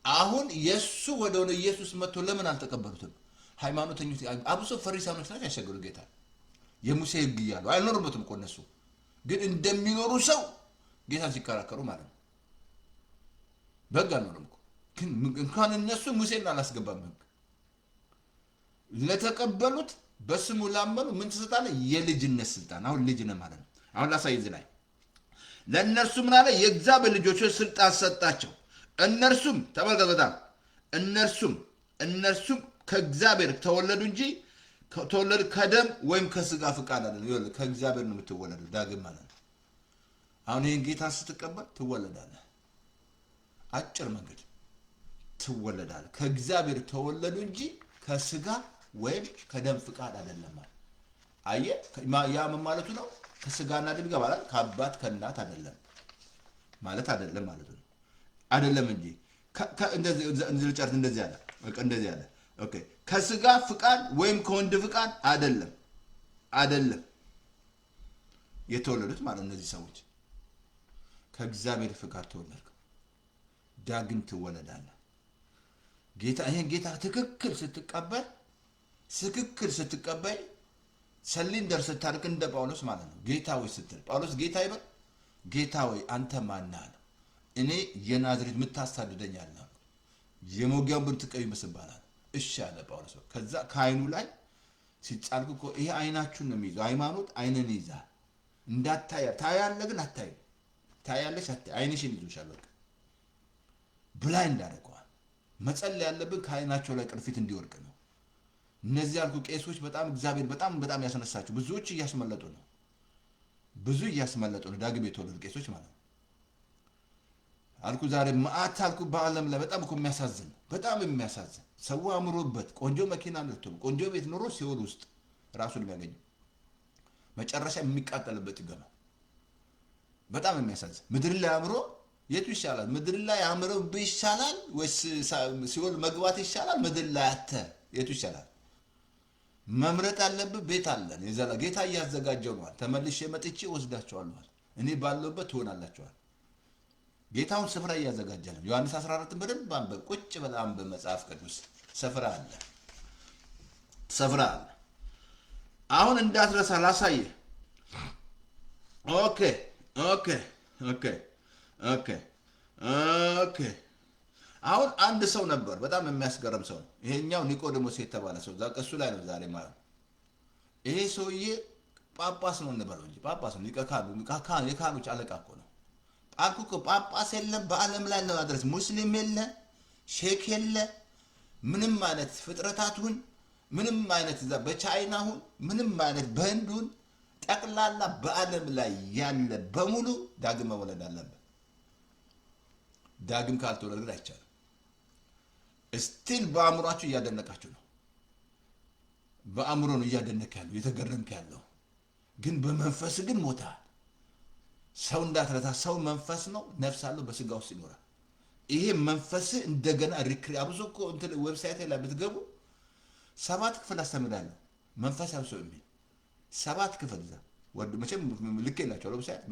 አሁን የሱ ወደሆነ ኢየሱስ መጥቶ ለምን አልተቀበሉትም? ሃይማኖተኞች አብሶ ፈሪሳኖች ናቸው ያሸገሩ ጌታ። የሙሴ ሕግ እያሉ አይኖርበትም እኮ እነሱ ግን እንደሚኖሩ ሰው ጌታን ሲከራከሩ ማለት ነው። በግ አልኖርም እኮ ግን እንኳን እነሱ ሙሴን አላስገባም ሕግ። ለተቀበሉት በስሙ ላመኑ ምን ትሰጣለህ? የልጅነት ስልጣን። አሁን ልጅ ነህ ማለት ነው። አሁን ላሳይ እዚህ ላይ ለእነርሱ ምን አለ? የእግዚአብሔር ልጆች ስልጣን ሰጣቸው። እነርሱም ተመልከቱ፣ በጣም እነርሱም ከእግዚአብሔር ተወለዱ እንጂ ተወለዱ ከደም ወይም ከስጋ ፍቃድ አይደለም። ከእግዚአብሔር ነው የምትወለዱ ዳግም ማለት ነው። አሁን ይህን ጌታን ስትቀበል ትወለዳለህ። አጭር መንገድ ትወለዳለህ። ከእግዚአብሔር ተወለዱ እንጂ ከስጋ ወይም ከደም ፍቃድ አይደለም ማለት። አየህ፣ ያ ምን ማለቱ ነው? ከስጋና ደም ጋር ማለት ከአባት ከእናት አይደለም ማለት አይደለም ማለት ነው። አይደለም እንጂ እንደዚህ ያለ ኦኬ። ከስጋ ፍቃድ ወይም ከወንድ ፍቃድ አይደለም የተወለዱት ማለት እነዚህ ሰዎች ከእግዚአብሔር ፍቃድ ተወለድክ፣ ዳግም ትወለዳለህ። ይሄን ጌታ ትክክል ስትቀበል ሰሊንደር ስታርቅ እንደ ጳውሎስ ማለት ነው። ጌታ ወይ ስትል ጳውሎስ ጌታ ይበል፣ ጌታ ወይ አንተ ማን ነህ? እኔ የናዝሬት የምታሳድደኝ አለ። የሞጊያውን ብር ትቀበል ይባላል። እሺ አለ ጳውሎስ። ከዛ ከአይኑ ላይ ሲጻልኩ እኮ ይሄ አይናችሁን ነው የሚይዘው። ሃይማኖት አይንን ይይዛል። እንዳታያ ታያለህ፣ ግን አታይም። ታያለሽ፣ አይንሽን ይዞሻል። በቃ ብላይንድ አደረገዋል። መጸለይ ያለብን ከአይናቸው ላይ ቅርፊት እንዲወርቅ ነው። እነዚህ ያልኩ ቄሶች በጣም እግዚአብሔር በጣም ያስነሳቸው ብዙዎች እያስመለጡ ነው። ዳግም የተወለዱ ቄሶች ማለት ነው አልኩ። ዛሬ ማአት አልኩ በዓለም ላይ በጣም እኮ የሚያሳዝን ሰው አምሮበት ቆንጆ መኪና ነርቶ ቆንጆ ቤት ኖሮ ሲኦል ውስጥ ራሱን የሚያገኘው መጨረሻ የሚቃጠልበት ይገባል። በጣም የሚያሳዝን ምድር ላይ አምሮ የቱ ይሻላል? ምድር ላይ አምሮ ይሻላል ወይስ ሲኦል መግባት ይሻላል? ምድር ላይ የቱ ይሻላል? መምረጥ ያለብህ ቤት አለን። የዘላ ጌታ እያዘጋጀው ነው። ተመልሼ መጥቼ ወስዳቸዋለሁ። እኔ ባለውበት ትሆናላችኋል። ጌታውን ስፍራ እያዘጋጀ ነው። ዮሐንስ 14 በደንብ አንብብ። ቁጭ ብለህ አንብብ መጽሐፍ ቅዱስ። ስፍራ አለ። አሁን እንዳትረሳ ላሳየህ። ኦኬ አሁን አንድ ሰው ነበር፣ በጣም የሚያስገርም ሰው ነው። ይሄኛው ኒቆዲሞስ የተባለ ሰው እሱ ላይ ነው ዛሬ ማለት ነው። ይሄ ሰውዬ ጳጳስ ነው እንበለው እንጂ ጳጳስ ነው የካህኖች አለቃ እኮ ነው። አልኩ እኮ ጳጳስ የለም በዓለም ላይ ነው አድረስ ሙስሊም የለ ሼክ የለ ምንም አይነት ፍጥረታቱን ምንም አይነት እዛ በቻይና ሁን ምንም አይነት በህንዱን ጠቅላላ በዓለም ላይ ያለ በሙሉ ዳግም መወለድ አለበት። ዳግም ካልተወለደ አይቻልም። ስቲል በአእምሯችሁ እያደነቃችሁ ነው። በአእምሮ ነው እያደነቅ ያለው የተገረምክ ያለው ግን በመንፈስ ግን ሞታል። ሰው እንዳትረታ ሰው መንፈስ ነው ነፍስ አለው በስጋ ውስጥ ይኖራል። ይሄ መንፈስ እንደገና አብሶ እኮ እንትን ዌብሳይት ላይ ብትገቡ 7 ክፍል አስተምራለሁ መንፈሳዊ ሰው የሚል 7 ክፍል እዛ ወድ መቼም ልክ የላቸው ዌብሳይት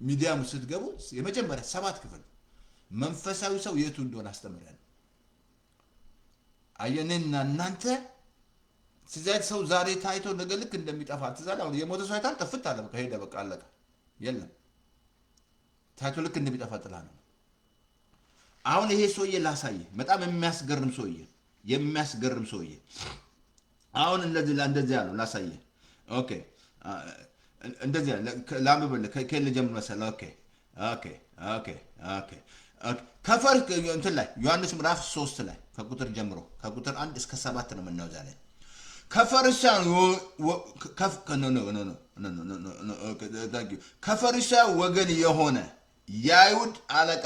ሚዲያም ስትገቡ የመጀመሪያ 7 ክፍል መንፈሳዊ ሰው የቱ እንደሆነ አስተምራለሁ። አየነና እናንተ ሲዛት ሰው ዛሬ ታይቶ ነገ ልክ እንደሚጠፋ ትዛል። አሁን የሞተ ሰው አይታል ጠፍት አለ በቃ ሄደ በቃ አለቀ የለም ታይቶ ልክ እንደሚጠፋ ጥላ ነው። አሁን ይሄ ሰውዬ ላሳየ በጣም የሚያስገርም ሰውዬ አሁን እንደዚህ ያለው ላሳየ። ኦኬ እንደዚህ ያለ ላምበል ከከለ ጀምሮ መሰለ። ኦኬ ከፈር እንትን ላይ ዮሐንስ ምዕራፍ 3 ላይ ከቁጥር ጀምሮ ከቁጥር 1 እስከ 7 ነው የምናየው ዛሬ። ከፈሪሳውያን ወገን የሆነ የአይሁድ አለቃ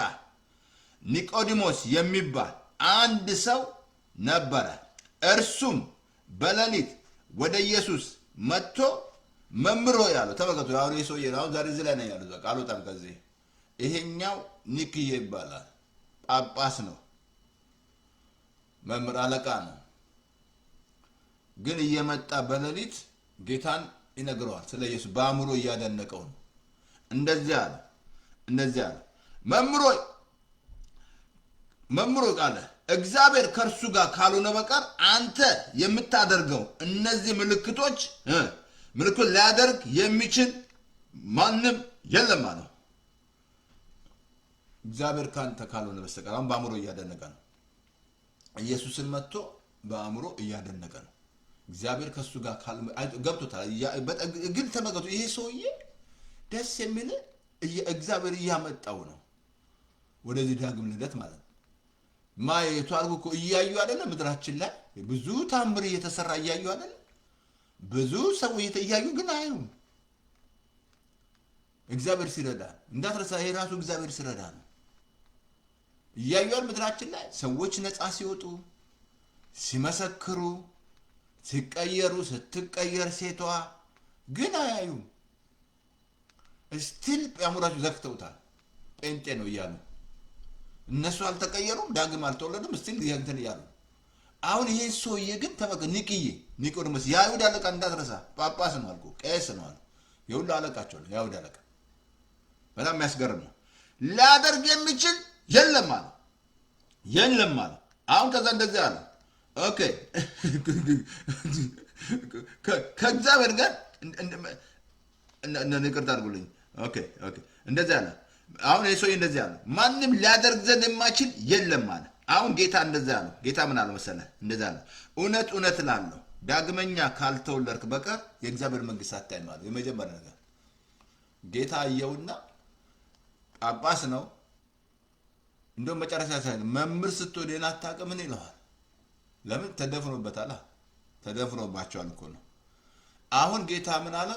ኒቆዲሞስ የሚባል አንድ ሰው ነበረ። እርሱም በሌሊት ወደ ኢየሱስ መጥቶ መምህር ሆይ አለው። ተመልከቱ አሁን ይሄ ሰውዬ አሁን ዛሬ እዚህ ላይ ነው ያለው። በቃ አልወጣም ከዚህ። ይሄኛው ኒክዬ ይባላል። ጳጳስ ነው፣ መምህር አለቃ ነው። ግን እየመጣ በሌሊት ጌታን ይነግረዋል ስለ ኢየሱስ በአእምሮ እያደነቀው ነው። እንደዚህ አለ መምህር ቃለ እግዚአብሔር ከእርሱ ጋር ካልሆነ በቀር አንተ የምታደርገው እነዚህ ምልክት ሊያደርግ የሚችል ማንም የለም አለው። እግዚአብሔር ካንተ ካልሆነ በስተቀር አሁን በአእምሮ እያደነቀ ነው። ኢየሱስን መጥቶ በአእምሮ እያደነቀ ነው። እግዚአብሔር ከሱ ጋር ገብቶታል። ግን ተመልከቱ ይሄ ሰውዬ ደስ የሚል እግዚአብሔር እያመጣው ነው ወደዚህ ዳግም ልደት ማለት ነው። ማየቱ አልኩ እኮ እያዩ አይደለ ምድራችን ላይ ብዙ ታምር እየተሰራ እያዩ አይደለ ብዙ ሰዎች እያዩ ግን አያዩም። እግዚአብሔር ሲረዳ እንዳትረሳ ይሄ ራሱ እግዚአብሔር ሲረዳ ነው። እያዩአል ምድራችን ላይ ሰዎች ነፃ ሲወጡ ሲመሰክሩ ሲቀየሩ ስትቀየር ሴቷ ግን አያዩም። ስቲል ያሙራችሁ ዘግተውታል። ጴንጤ ነው እያሉ እነሱ አልተቀየሩም፣ ዳግም አልተወለዱም። ስቲል እንትን እያሉ አሁን ይሄ ሰውዬ ግን ተመልከት ኒቆዲሞስ የአይሁድ አለቃ እንዳትረሳ ጳጳስ ነው አልኩ ቄስ ነው አልኩ የሁሉ አለቃቸው ነው የአይሁድ አለቃ። በጣም የሚያስገርም ነው። ሊያደርግ የሚችል የለም አለ። አሁን ከዛ እንደዚህ አለ ኦኬ ከእግዚአብሔር ጋር ይቅርታ አድርጉልኝ። ኦኬ እንደዚህ አለ። አሁን ይሄ ሰውዬ እንደዚህ አለ ማንም ሊያደርግ ዘንድ የማይችል የለም አለ። አሁን ጌታ እንደዚህ አለ። ጌታ ምን አለ መሰለህ? እንደዚህ አለ እውነት እላለሁ ዳግመኛ ካልተወለድክ በቀር የእግዚአብሔር መንግስት አታይም አለ። የመጀመሪያ ነገር ጌታ አየውና ጳጳስ ነው እንደውም መጨረሻ ሳይሆን መምህር ስትሆን ሌላ አታውቅምን ይለዋል። ለምን ተደፍኖበታል? ተደፍኖባቸዋል እኮ ነው። አሁን ጌታ ምን አለ?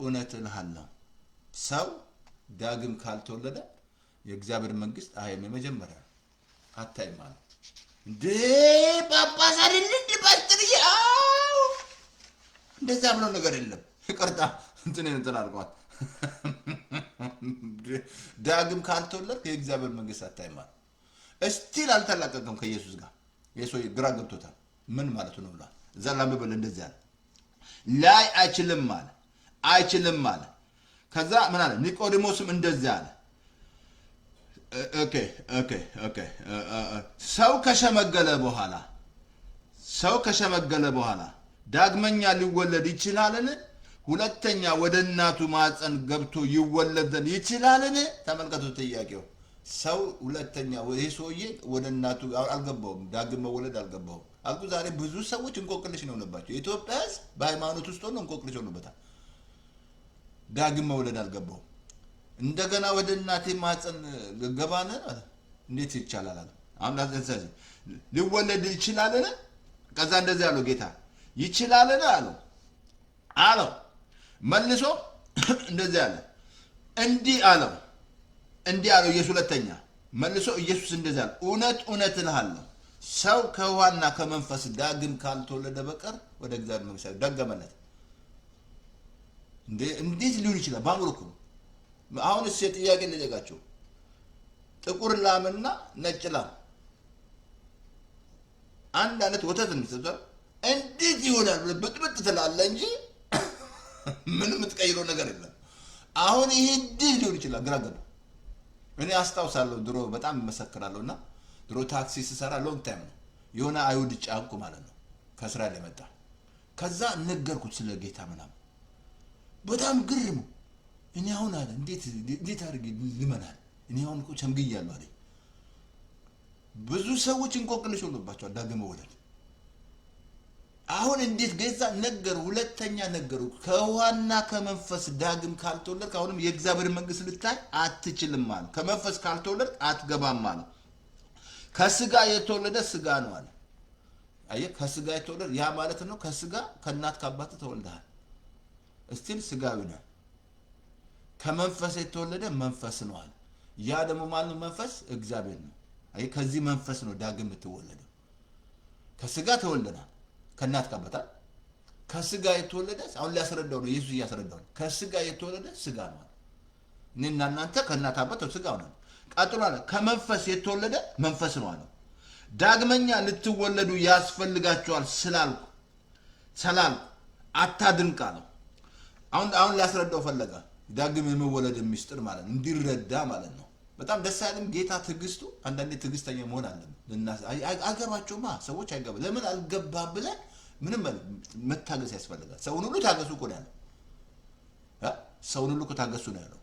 እውነት እልሃለሁ ሰው ዳግም ካልተወለደ የእግዚአብሔር መንግስት አያይም። የመጀመሪያ አታይም አለ። እንዴ ጳጳስ አይደል እንዴ ባትርዬ? አዎ እንደዛ ብሎ ነገር የለም። ይቅርታ እንትን አድርጓት ዳግም ካልተወለድክ የእግዚአብሔር መንግስት አታይም አለ። እስቲል አልተላቀቀም ከኢየሱስ ጋር። የሰው ግራ ገብቶታል። ምን ማለቱ ነው ብሏል። እዛ ላምበል እንደዚህ አለ ላይ አይችልም አለ። ከዛ ምን አለ? ኒቆዲሞስም እንደዚህ አለ ሰው ከሸመገለ በኋላ ዳግመኛ ሊወለድ ይችላልን? ሁለተኛ ወደ እናቱ ማፀን ገብቶ ይወለድ ዘንድ ይችላልን? ተመልከቱ ጥያቄው። ሰው ሁለተኛ ይሄ ሰውዬ ወደ እናቱ አልገባውም፣ ዳግም መወለድ አልኩ። ዛሬ ብዙ ሰዎች እንቆቅልሽ ነው ሆነባቸው። የኢትዮጵያ ሕዝብ በሃይማኖት ውስጥ ሆኖ እንቆቅልሽ ሆኖበታል። ዳግም መውለድ አልገባው። እንደገና ወደ እናቴ ማህፀን ገባነ እንዴት ይቻላል አለ። አሁን አዘዘ ሊወለድ ይችላልን? ከዛ እንደዚህ ያለው ጌታ ይችላልን አለው መልሶ እንደዚህ አለ እንዲህ አለው ኢየሱስ ሁለተኛ መልሶ ኢየሱስ እንደዚህ አለ እውነት እውነት እልሃለሁ ሰው ከውሃና ከመንፈስ ዳግም ካልተወለደ በቀር ወደ እግዚአብሔር መንግሥት ደገመለት። እንዴት ሊሆን ይችላል? ባምሩኩ አሁን እሱ ጥያቄ ልጠይቃቸው። ጥቁር ላምና ነጭ ላም አንድ አይነት ወተት እንሰጣ እንዴት ይሆናል? ብጥብጥ ትላለህ እንጂ ምንም የምትቀይረው ነገር የለም። አሁን ይሄ እንዴት ሊሆን ይችላል? ግራ ገባ። እኔ አስታውሳለሁ ድሮ በጣም እመሰክራለሁና ድሮ ታክሲ ስሰራ ሎንግ ታይም ነው የሆነ አይሁድ ጫንኩ ማለት ነው ከስራ ለመጣ ከዛ ነገርኩት ስለ ጌታ ምናምን በጣም ግርም እኔ አሁን አለ እንዴት አድርጌ ልመናል እኔ አሁን እኮ ቸምግያለሁ አለኝ። ብዙ ሰዎች እንቆቅልሽ ሆኖባቸዋል ዳግም መወለድ። አሁን እንዴት ገዛ ነገሩ ሁለተኛ ነገሩ ከውሃና ከመንፈስ ዳግም ካልተወለድክ አሁንም የእግዚአብሔር መንግሥት ልታይ አትችልም ማለት ከመንፈስ ካልተወለድክ አትገባም ማለት ከስጋ የተወለደ ስጋ ነው አለ። አየህ ከስጋ የተወለደ ያ ማለት ነው ከስጋ ከእናት ከአባት ተወልደሃል እስቲል ስጋዊ ነው። ከመንፈስ የተወለደ መንፈስ ነው አለ። ያ ደግሞ ማለት ነው መንፈስ እግዚአብሔር ነው። አየህ ከዚህ መንፈስ ነው ዳግም የምትወለደው። ከስጋ ተወልደናል ከእናት ከአባት ከስጋ የተወለደ አሁን ሊያስረዳው ነው ኢየሱስ እያስረዳው ነው። ከስጋ የተወለደ ስጋ ነው አለ። እኔና እናንተ ከእናት አባት ስጋ ነው። ቀጥሎ አለ ከመንፈስ የተወለደ መንፈስ ነው አለ። ዳግመኛ ልትወለዱ ያስፈልጋችኋል ስላልኩ አታድንቅ አለው። አሁን ሊያስረዳው ፈለገ ዳግም የመወለድ ምስጢር ማለት ነው እንዲረዳ ማለት ነው። በጣም ደስ ያለም ጌታ ትዕግስቱ አንዳንዴ ትዕግስተኛ መሆን አለብን። አልገባቸውማ ሰዎች አይገባ ለምን አልገባ ብለን ምንም መታገስ ያስፈልጋል። ሰውን ሁሉ ታገሱ እኮ ነው ያለው። ሰውን ሁሉ እኮ ታገሱ ነው ያለው።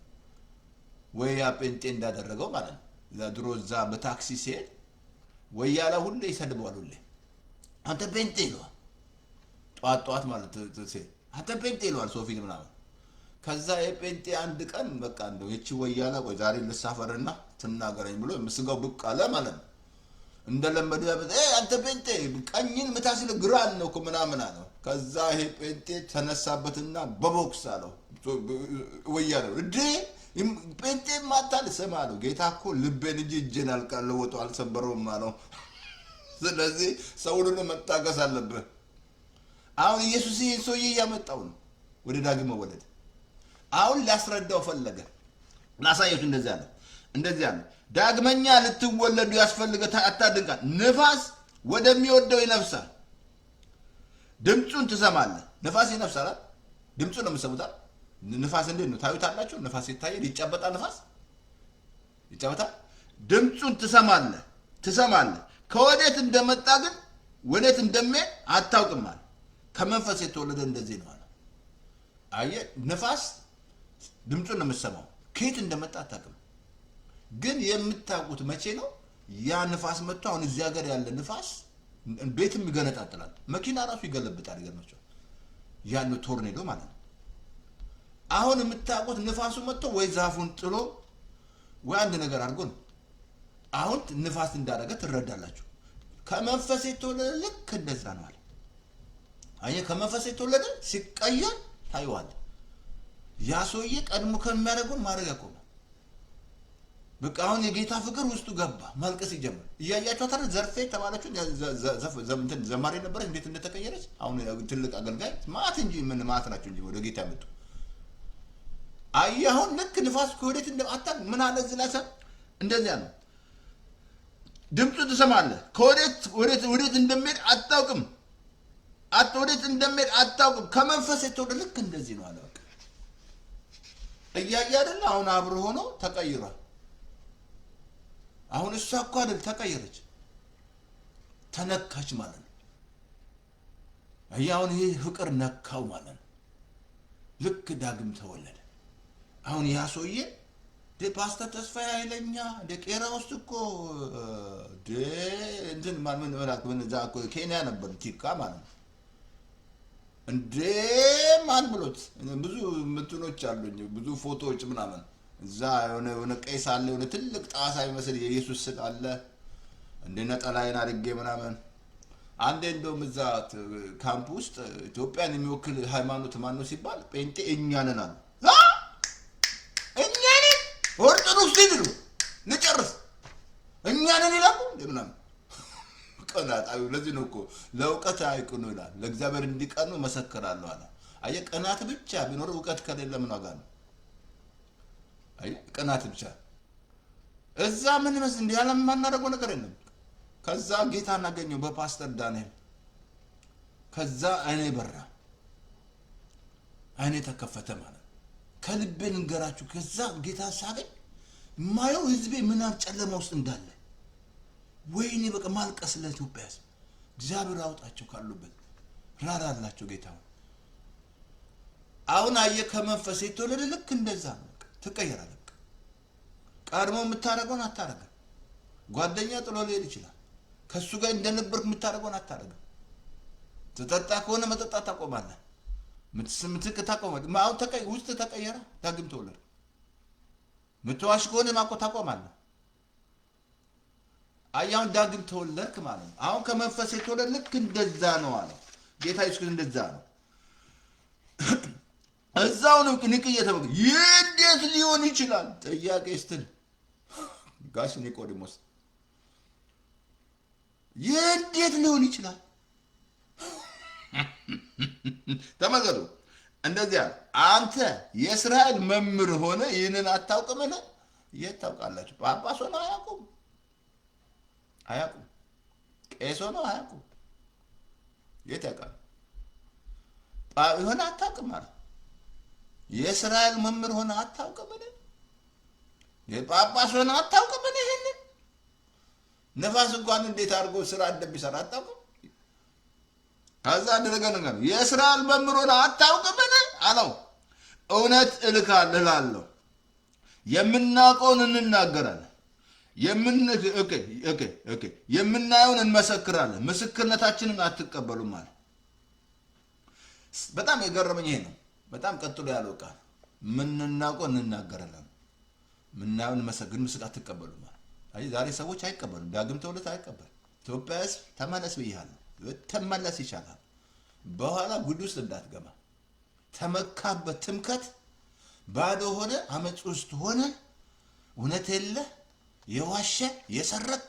ወይ ያ ጴንጤ እንዳደረገው ማለት ነው። ድሮ እዛ በታክሲ ሲሄድ ወይ ያለ ሁሌ ይሰድበዋል። ሁሌ አንተ ጴንጤ ይለዋል። ጠዋት ማለት ሲሄድ አንተ ጴንጤ ይለዋል ሶፊ ምናምን። ከዛ የጴንጤ አንድ ቀን በቃ እንደው እቺ ወያላ ቆይ ዛሬ ልሳፈርና ትናገረኝ ብሎ ምስጋው ብቅ አለ ማለት ነው። እንደለመዱ አንተ ጴንጤ ቀኝን ምታስል ግራን ነው እኮ ምናምን አለው። ከዛ ይሄ ጴንጤ ተነሳበትና በቦክስ አለው ወያላ እንዴ ጴንጤ ማታል ሰማ አለው። ጌታ እኮ ልቤን እንጂ እጄን አልቀለወጠው አልሰበረውም አለው። ስለዚህ ሰውን ሁሉ መታገስ አለብህ። አሁን ኢየሱስ ይህን ሰውዬ እያመጣው ነው ወደ ዳግም መወለድ። አሁን ሊያስረዳው ፈለገ። ላሳየችሁ እንደዚህ አለ ዳግመኛ ልትወለዱ ያስፈልጋል አታድንቃል። ንፋስ ወደሚወደው ይነፍሳል ድምፁን ትሰማለህ። ንፋስ ይነፍሳል ድምፁ ነው የምትሰሙት። ንፋስ እንዴት ነው ታዩታላችሁ? ንፋስ ይታያል ይጨበጣል። ንፋስ ይጨበጣል። ድምፁን ትሰማለህ ከወዴት እንደመጣ ግን ወዴት እንደሚሄድ አታውቅም አለ። ከመንፈስ የተወለደ እንደዚህ ነው አለ። አየህ ንፋስ ድምፁን ነው የምትሰማው ከየት እንደመጣ አታውቅም። ግን የምታውቁት መቼ ነው? ያ ንፋስ መጥቶ አሁን እዚህ ሀገር ያለ ንፋስ ቤትም ይገነጣጥላል፣ መኪና ራሱ ይገለብጣል። ይገርማችኋል ያለው ቶርኔዶ ማለት ነው። አሁን የምታውቁት ንፋሱ መጥቶ ወይ ዛፉን ጥሎ ወይ አንድ ነገር አድርጎ ነው። አሁን ንፋስ እንዳደረገ ትረዳላችሁ። ከመንፈስ የተወለደ ልክ እንደዛ ነው አለ። አየህ ከመንፈስ የተወለደ ሲቀየር ታይዋል። ያ ሰውዬ ቀድሞ ከሚያደርገው ማድረግ ያቆመ በቃ አሁን የጌታ ፍቅር ውስጡ ገባ። ማልቀስ ይጀምር። እያያችኋት አይደል ዘርፌ ተባለችው ዘማሪ ነበረች እንዴት እንደተቀየረች። አሁን ትልቅ አገልጋይ ማት እንጂ ምን ማት ናቸው እንጂ ወደ ጌታ መጡ። አየህ አሁን ልክ ንፋስ ከወዴት እንደማታ ምን አለ ዝላሰ እንደዚያ ነው። ድምፁ ትሰማለህ ከወዴት እንደሚሄድ አታውቅም። ወዴት እንደሚሄድ አታውቅም። ከመንፈስ የተወለደ ልክ እንደዚህ ነው አለ። በቃ እያየ አይደል አሁን አብሮ ሆኖ ተቀይሯል። አሁን እሷ እኮ አይደል ተቀየረች፣ ተነካች ማለት ነው። አሁን ይሄ ፍቅር ነካው ማለት ነው። ልክ ዳግም ተወለደ። አሁን ያ ሰውዬ ፓስተር ተስፋዬ ኃይለኛ ቄራ ውስጥ እኮ እንትን ምን እዛ እኮ ኬንያ ነበር ቲካ ማለት ነው እንዴ ማን ብሎት ብዙ ምትኖች አሉኝ ብዙ ፎቶዎች ምናምን እዛ የሆነ ቄስ አለ የሆነ ትልቅ ጣሳ ይመስል የኢየሱስ ስዕል አለ እንደ ነጠላዬን አድርጌ ምናምን አንዴ እንደውም እዛ ካምፕ ውስጥ ኢትዮጵያን የሚወክል ሃይማኖት ማን ነው ሲባል ጴንጤ እኛ ነን አሉ እኛ ነን ኦርቶዶክስ ይሉ ልጨርስ እኛ ነን ይላሉ ምናምን ቀናት ለዚህ ነው እኮ ለእውቀት አይቅኑ ይላል ለእግዚአብሔር እንዲቀኑ መሰክራለሁ አለ አየ ቀናት ብቻ ቢኖር እውቀት ከሌለ ምን ዋጋ ነው አይ ቀናት ብቻ እዛ ምን መስል እንዲህ ያለ ማናረገው ነገር የለም ከዛ ጌታ እናገኘው በፓስተር ዳንኤል ከዛ አይኔ በራ አይኔ ተከፈተ ማለት ከልቤ ልንገራችሁ ከዛ ጌታ ሳገኝ ማየው ህዝቤ ምናብ ጨለማ ውስጥ እንዳለ ወይኔ በቃ ማልቀስ ለኢትዮጵያ እግዚአብሔር አውጣቸው ካሉበት ራራላቸው ጌታው አሁን አየ ከመንፈስ የተወለደ ልክ እንደዛ ነው ተቀየራለህ ቀድሞ የምታረገውን አታረግም ጓደኛ ጥሎ ሊሄድ ይችላል ከሱ ጋር እንደነበርክ የምታረገውን አታረግም ተጠጣ ከሆነ መጠጣት ታቆማለህ ምትስምትክ ታቆማለህ ማው ውስጥ ተቀየረ ዳግም ተወለደ ምትዋሽ ከሆነ ማቆ ታቆማለህ አያውን ዳግም ተወለድክ ማለት ነው አሁን ከመንፈስ የተወለደ ልክ እንደዛ ነው አለ ጌታ ኢየሱስ እንደዛ ነው እዛው ነው ንቅዬ ተበቅ እንዴት ሊሆን ይችላል ጥያቄ ስትል ጋሽ ኒቆዲሞስ እንዴት ሊሆን ይችላል ተመገሩ እንደዚያ አንተ የእስራኤል መምህር ሆነ ይህንን አታውቅምን የት ታውቃላችሁ ጳጳስ ሆነ አያውቁም ቄስ ሆነ አያውቁም የት ያውቃል ሆነ አታውቅም ማለት የእስራኤል መምህር ሆነ አታውቅምን የጳጳስ ሆነ አታውቅምን ይሄንን ነፋስ እንኳን እንዴት አድርጎ ስራ እንደሚሰራ አታውቅም ከዛ እንደገና የእስራኤል መምህር ሆነ አታውቅምን አለው እውነት እልካለሁ የምናውቀውን እንናገራለን የምናየውን እንመሰክራለን ምስክርነታችንን አትቀበሉም ማለት በጣም የገረመኝ ይሄ ነው በጣም ቀጥሎ ያለው ቃል ምንናውቀው እንናገራለን ምናየውን ምስክር አትቀበሉም ማለት አይ ዛሬ ሰዎች አይቀበሉም ዳግም ተወልደ አይቀበል ኢትዮጵያስ ተመለስ ብያለሁ ተመለስ ይቻላል በኋላ ጉድ ውስጥ እንዳትገባ ተመካበት ትምከት ባዶ ሆነ አመጽ ውስጥ ሆነ እውነት የለ የዋሸ የሰረክ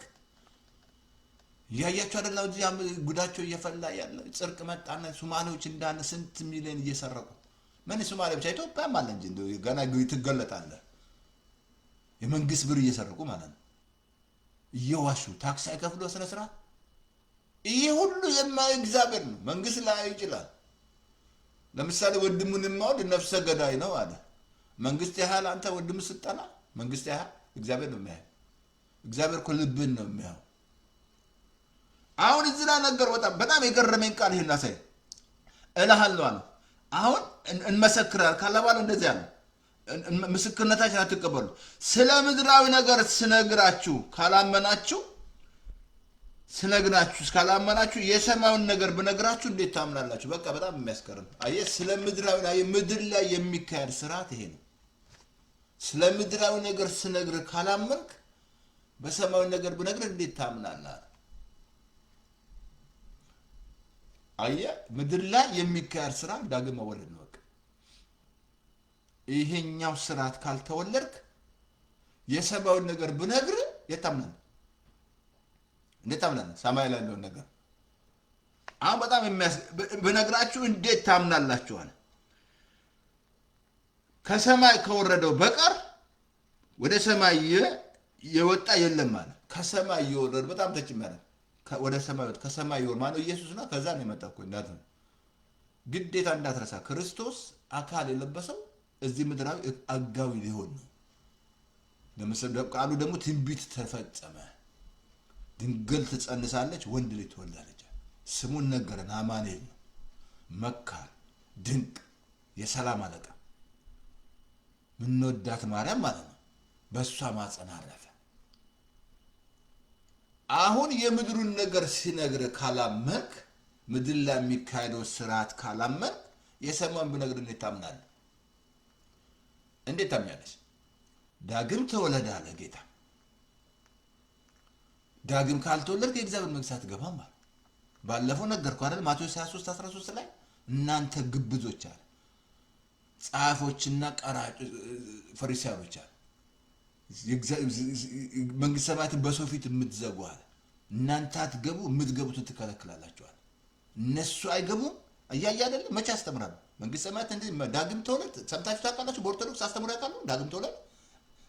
ያያችሁ አይደለም እዚህ ጉዳቸው እየፈላ ያለ ጽርቅ መጣና ሶማሌዎች እንዳለ ስንት ሚሊዮን እየሰረቁ ምን ሶማሌ ብቻ ኢትዮጵያ ማለት እንጂ እንደው ገና ትገለጣለ የመንግስት ብር እየሰረቁ ማለት ነው እየዋሹ ታክስ አይከፍሉ ስለስራ ይሄ ሁሉ የማይግዚአብሔር ነው መንግስት ላይ ይችላል ለምሳሌ ወንድሙን ማውድ ነፍሰ ገዳይ ነው አለ መንግስት ያህል አንተ ወንድም ስጠና መንግስት ያህል እግዚአብሔር ነው የሚያየው እግዚአብሔር እኮ ልብን ነው የሚያየው አሁን እዚህ ላይ ነገር በጣም የገረመኝ ቃል ይሄን አሳይ እልሃለሁ አለ አሁን እንመሰክራለን ካላባለ እንደዚህ አለ ምስክርነታችን አትቀበሉ ስለ ምድራዊ ነገር ስነግራችሁ ካላመናችሁ ካላመናችሁ የሰማዩን ነገር ብነግራችሁ እንዴት ታምናላችሁ በቃ በጣም የሚያስከርም አየ ስለ ምድራዊ ላይ ምድር ላይ የሚካሄድ ስርዓት ይሄ ነው ስለ ምድራዊ ነገር ስነግር ካላመንክ በሰማዩ ነገር ብነግር እንዴት ታምናለህ አየ ምድር ላይ የሚካሄድ ስርዓት ዳግም መወለድ ነው ይሄኛው ስርዓት ካልተወለድክ የሰማዩን ነገር ብነግር የታምናለህ እንዴት ታምናለህ ሰማይ ላይ ያለው ነገር አሁን በጣም ብነግራችሁ እንዴት ታምናላችሁ አለ ከሰማይ ከወረደው በቀር ወደ ሰማይ የወጣ የለም ማለት ከሰማይ የወረደ በጣም ተጭማለ ወደ ሰማይ ከሰማይ የወረደ ማለት ኢየሱስ ነው ከዛ ነው የመጣው እንዳት ግዴታ እንዳትረሳ ክርስቶስ አካል የለበሰው እዚህ ምድራዊ አጋዊ ሊሆን ነው ለምሳሌ ቃሉ ደግሞ ትንቢት ተፈጸመ ድንግል ትጸንሳለች ወንድ ልጅ ትወልዳለች ስሙን ነገረን አማኑኤል ነው መካር ድንቅ የሰላም አለቃ ምንወዳት ማርያም ማለት ነው በሷ ማጸን አረፈ። አሁን የምድሩን ነገር ሲነግር ካላመንክ ምድር ላይ የሚካሄደው ስርዓት ካላመንክ የሰማን ብነግር እንዴት ታምናለህ? እንዴት ታምኛለሽ? ዳግም ተወለደ አለ ጌታ። ዳግም ካልተወለድክ የእግዚአብሔር መንግሥት አትገባም አለ። ባለፈው ነገርኩ አይደል? ማቴዎስ 23:13 ላይ እናንተ ግብዞች አለ ጻፎችና ቀራጭ ፈሪሳዮች አለ መንግሥተ ሰማያትን በሰው ፊት የምትዘጉ አለ እናንተ አትገቡ የምትገቡትን ትከለክላላችሁ አለ። እነሱ አይገቡም እያየ አይደለም መቼ አስተምራሉ? መንግሥተ ሰማያት እንዴ ዳግም ተወለድ ሰምታችሁ ታውቃላችሁ? በኦርቶዶክስ አስተምሮ ያውቃሉ? ዳግም ተወለድ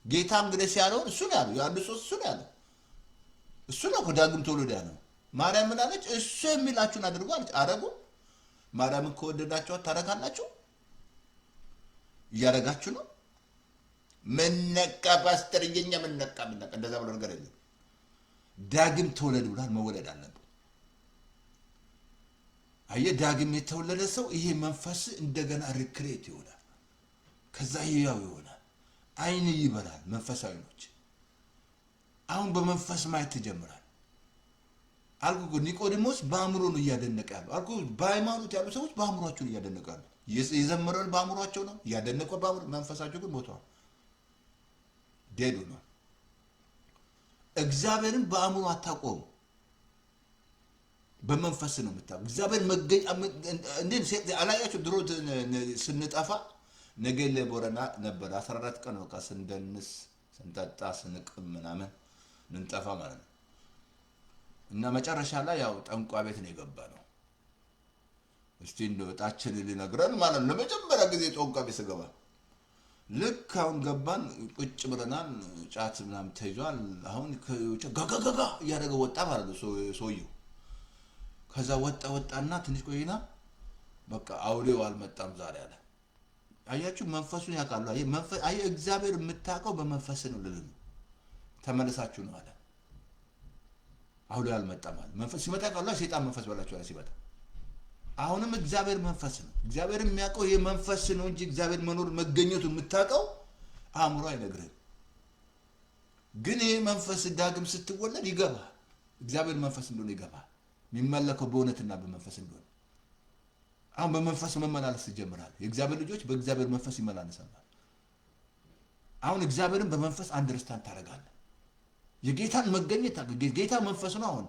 ጌታ እንግዲህ ሲያለውን እሱ ነው ያለው። የአንዱ ሶስት እሱ ነው ያለው። እሱ ነው ዳግም ተወለድ ያለው። ማርያም ምን አለች? እሱ የሚላችሁን አድርጉ አለች። አረጉ። ማርያምን ከወደዳችኋት ታረጋላችሁ። እያረጋችሁ ነው። መነቃ ፓስተር የኛ መነቃ እንደዛ ብሎ ነገር የለም። ዳግም ተወለድ ብሏል። መወለድ አለበት። አየህ ዳግም የተወለደ ሰው ይሄ መንፈስ እንደገና ሪክሬት ይሆናል። ከዛ ህያው ይሆናል። አይን ይበራል። መንፈሳዊኖች አሁን በመንፈስ ማየት ትጀምራል። አልኩ ኒቆዲሞስ በአእምሮ ነው እያደነቀ ያለው። አልኩ በሃይማኖት ያሉ ሰዎች በአእምሯቸው ነው እያደነቁ ያሉ። የዘመረውን በአእምሯቸው ነው እያደነቁ፣ በአእምሮ መንፈሳቸው ግን ሞተዋል። ዴዱ ነው። እግዚአብሔርን በአእምሮ አታቆሙ፣ በመንፈስ ነው የምታውቁ። እግዚአብሔር መገኛ እንዴ አላያችሁ? ድሮ ስንጠፋ ነገሌ ቦረና ነበር 14 ቀን በቃ ስንደንስ ስንጠጣ ስንቅም ምናምን እንጠፋ ማለት ነው። እና መጨረሻ ላይ ያው ጠንቋ ቤት ነው የገባ ነው። እስቲ እንደወጣችን ሊነግረን ማለት ነው። ለመጀመሪያ ጊዜ ጠንቋ ቤት ስገባ ልክ አሁን ገባን፣ ቁጭ ብለናል፣ ጫት ምናምን ተይዟል። አሁን ጋጋጋጋ እያደረገ ወጣ ማለት ነው ሰውየው። ከዛ ወጣና ትንሽ ቆይና በቃ አውሬው አልመጣም ዛሬ አለ። አያችሁ መንፈሱን ያውቃሉ። አየ እግዚአብሔር የምታውቀው በመንፈስ ነው ልል ተመለሳችሁ ነው አለ። አውሬው አልመጣም አለ። መንፈስ ሲመጣ ያውቃሉ። ሰይጣን መንፈስ በላችሁ አለ ሲመጣ። አሁንም እግዚአብሔር መንፈስ ነው። እግዚአብሔር የሚያውቀው ይሄ መንፈስ ነው እንጂ እግዚአብሔር መኖር መገኘቱ የምታውቀው አእምሮ አይነግርህም። ግን ይሄ መንፈስ ዳግም ስትወለድ ይገባል። እግዚአብሔር መንፈስ እንደሆነ ይገባል። የሚመለከው በእውነትና በመንፈስ እንደሆነ አሁን በመንፈስ መመላለስ ይጀምራል። የእግዚአብሔር ልጆች በእግዚአብሔር መንፈስ ይመላለሳሉ። አሁን እግዚአብሔርን በመንፈስ አንደርስታንድ ታደርጋለህ። የጌታን መገኘት ጌታ መንፈስ ነው። አሁን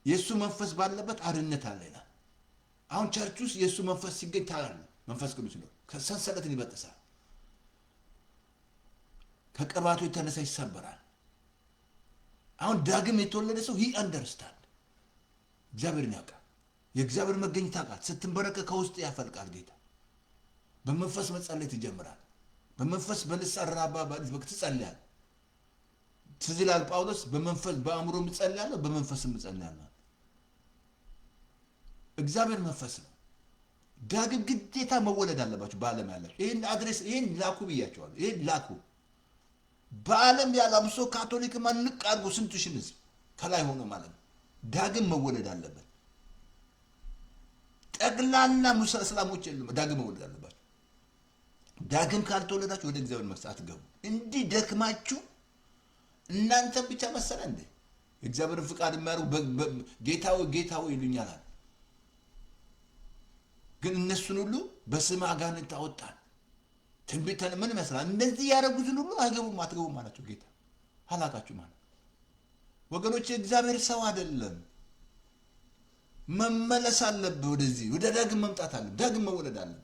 የእሱ መንፈስ ባለበት አርነት አለ ይላል። አሁን ቸርች ውስጥ የእሱ መንፈስ ሲገኝ ታያለህ። መንፈስ ቅዱስ ነው ከሰንሰለትን ይበጥሳል። ከቅባቱ የተነሳ ይሰበራል። አሁን ዳግም የተወለደ ሰው ይህ አንደርስታንድ እግዚአብሔርን ያውቃል። የእግዚአብሔር መገኘት ታውቃል። ስትንበረከክ ከውስጥ ያፈልቃል ጌታ። በመንፈስ መጸለይ ትጀምራል። በመንፈስ በልሳን ራባ ትጸልያለህ። ትዝ ይላል ጳውሎስ በመንፈስ በአእምሮ እጸልያለሁ በመንፈስም እጸልያለሁ። እግዚአብሔር መንፈስ ነው። ዳግም ግዴታ መወለድ አለባችሁ። በዓለም ያላችሁ ይሄን አድሬስ ይሄን ላኩ ብያቸዋለሁ። ይሄን ላኩ። በዓለም ያላም ሰው ካቶሊክ ማንቅ አድርጎ ስንቱ ሺህ ሕዝብ ከላይ ሆኖ ማለት ነው። ዳግም መወለድ አለበት። ጠቅላላ እስላሞች የሉም። ዳግም መወለድ አለባችሁ። ዳግም ካልተወለዳችሁ ወደ እግዚአብሔር መንግሥት አትገቡ። እንዲህ ደክማችሁ እናንተ ብቻ መሰለ እንዴ እግዚአብሔርን ፍቃድ የሚያደርጉ ጌታው ይሉኛል። ግን እነሱን ሁሉ በስም አጋንንት አወጣን። ትንቢት ምን ይመስላል? እንደዚህ ያደረጉትን ሁሉ አይገቡም አትገቡም አላቸው ጌታ። አላቃችሁ ማለት ወገኖች እግዚአብሔር ሰው አይደለም። መመለስ አለብህ። ወደዚህ ወደ ዳግም መምጣት አለ። ዳግም መወለድ አለብህ።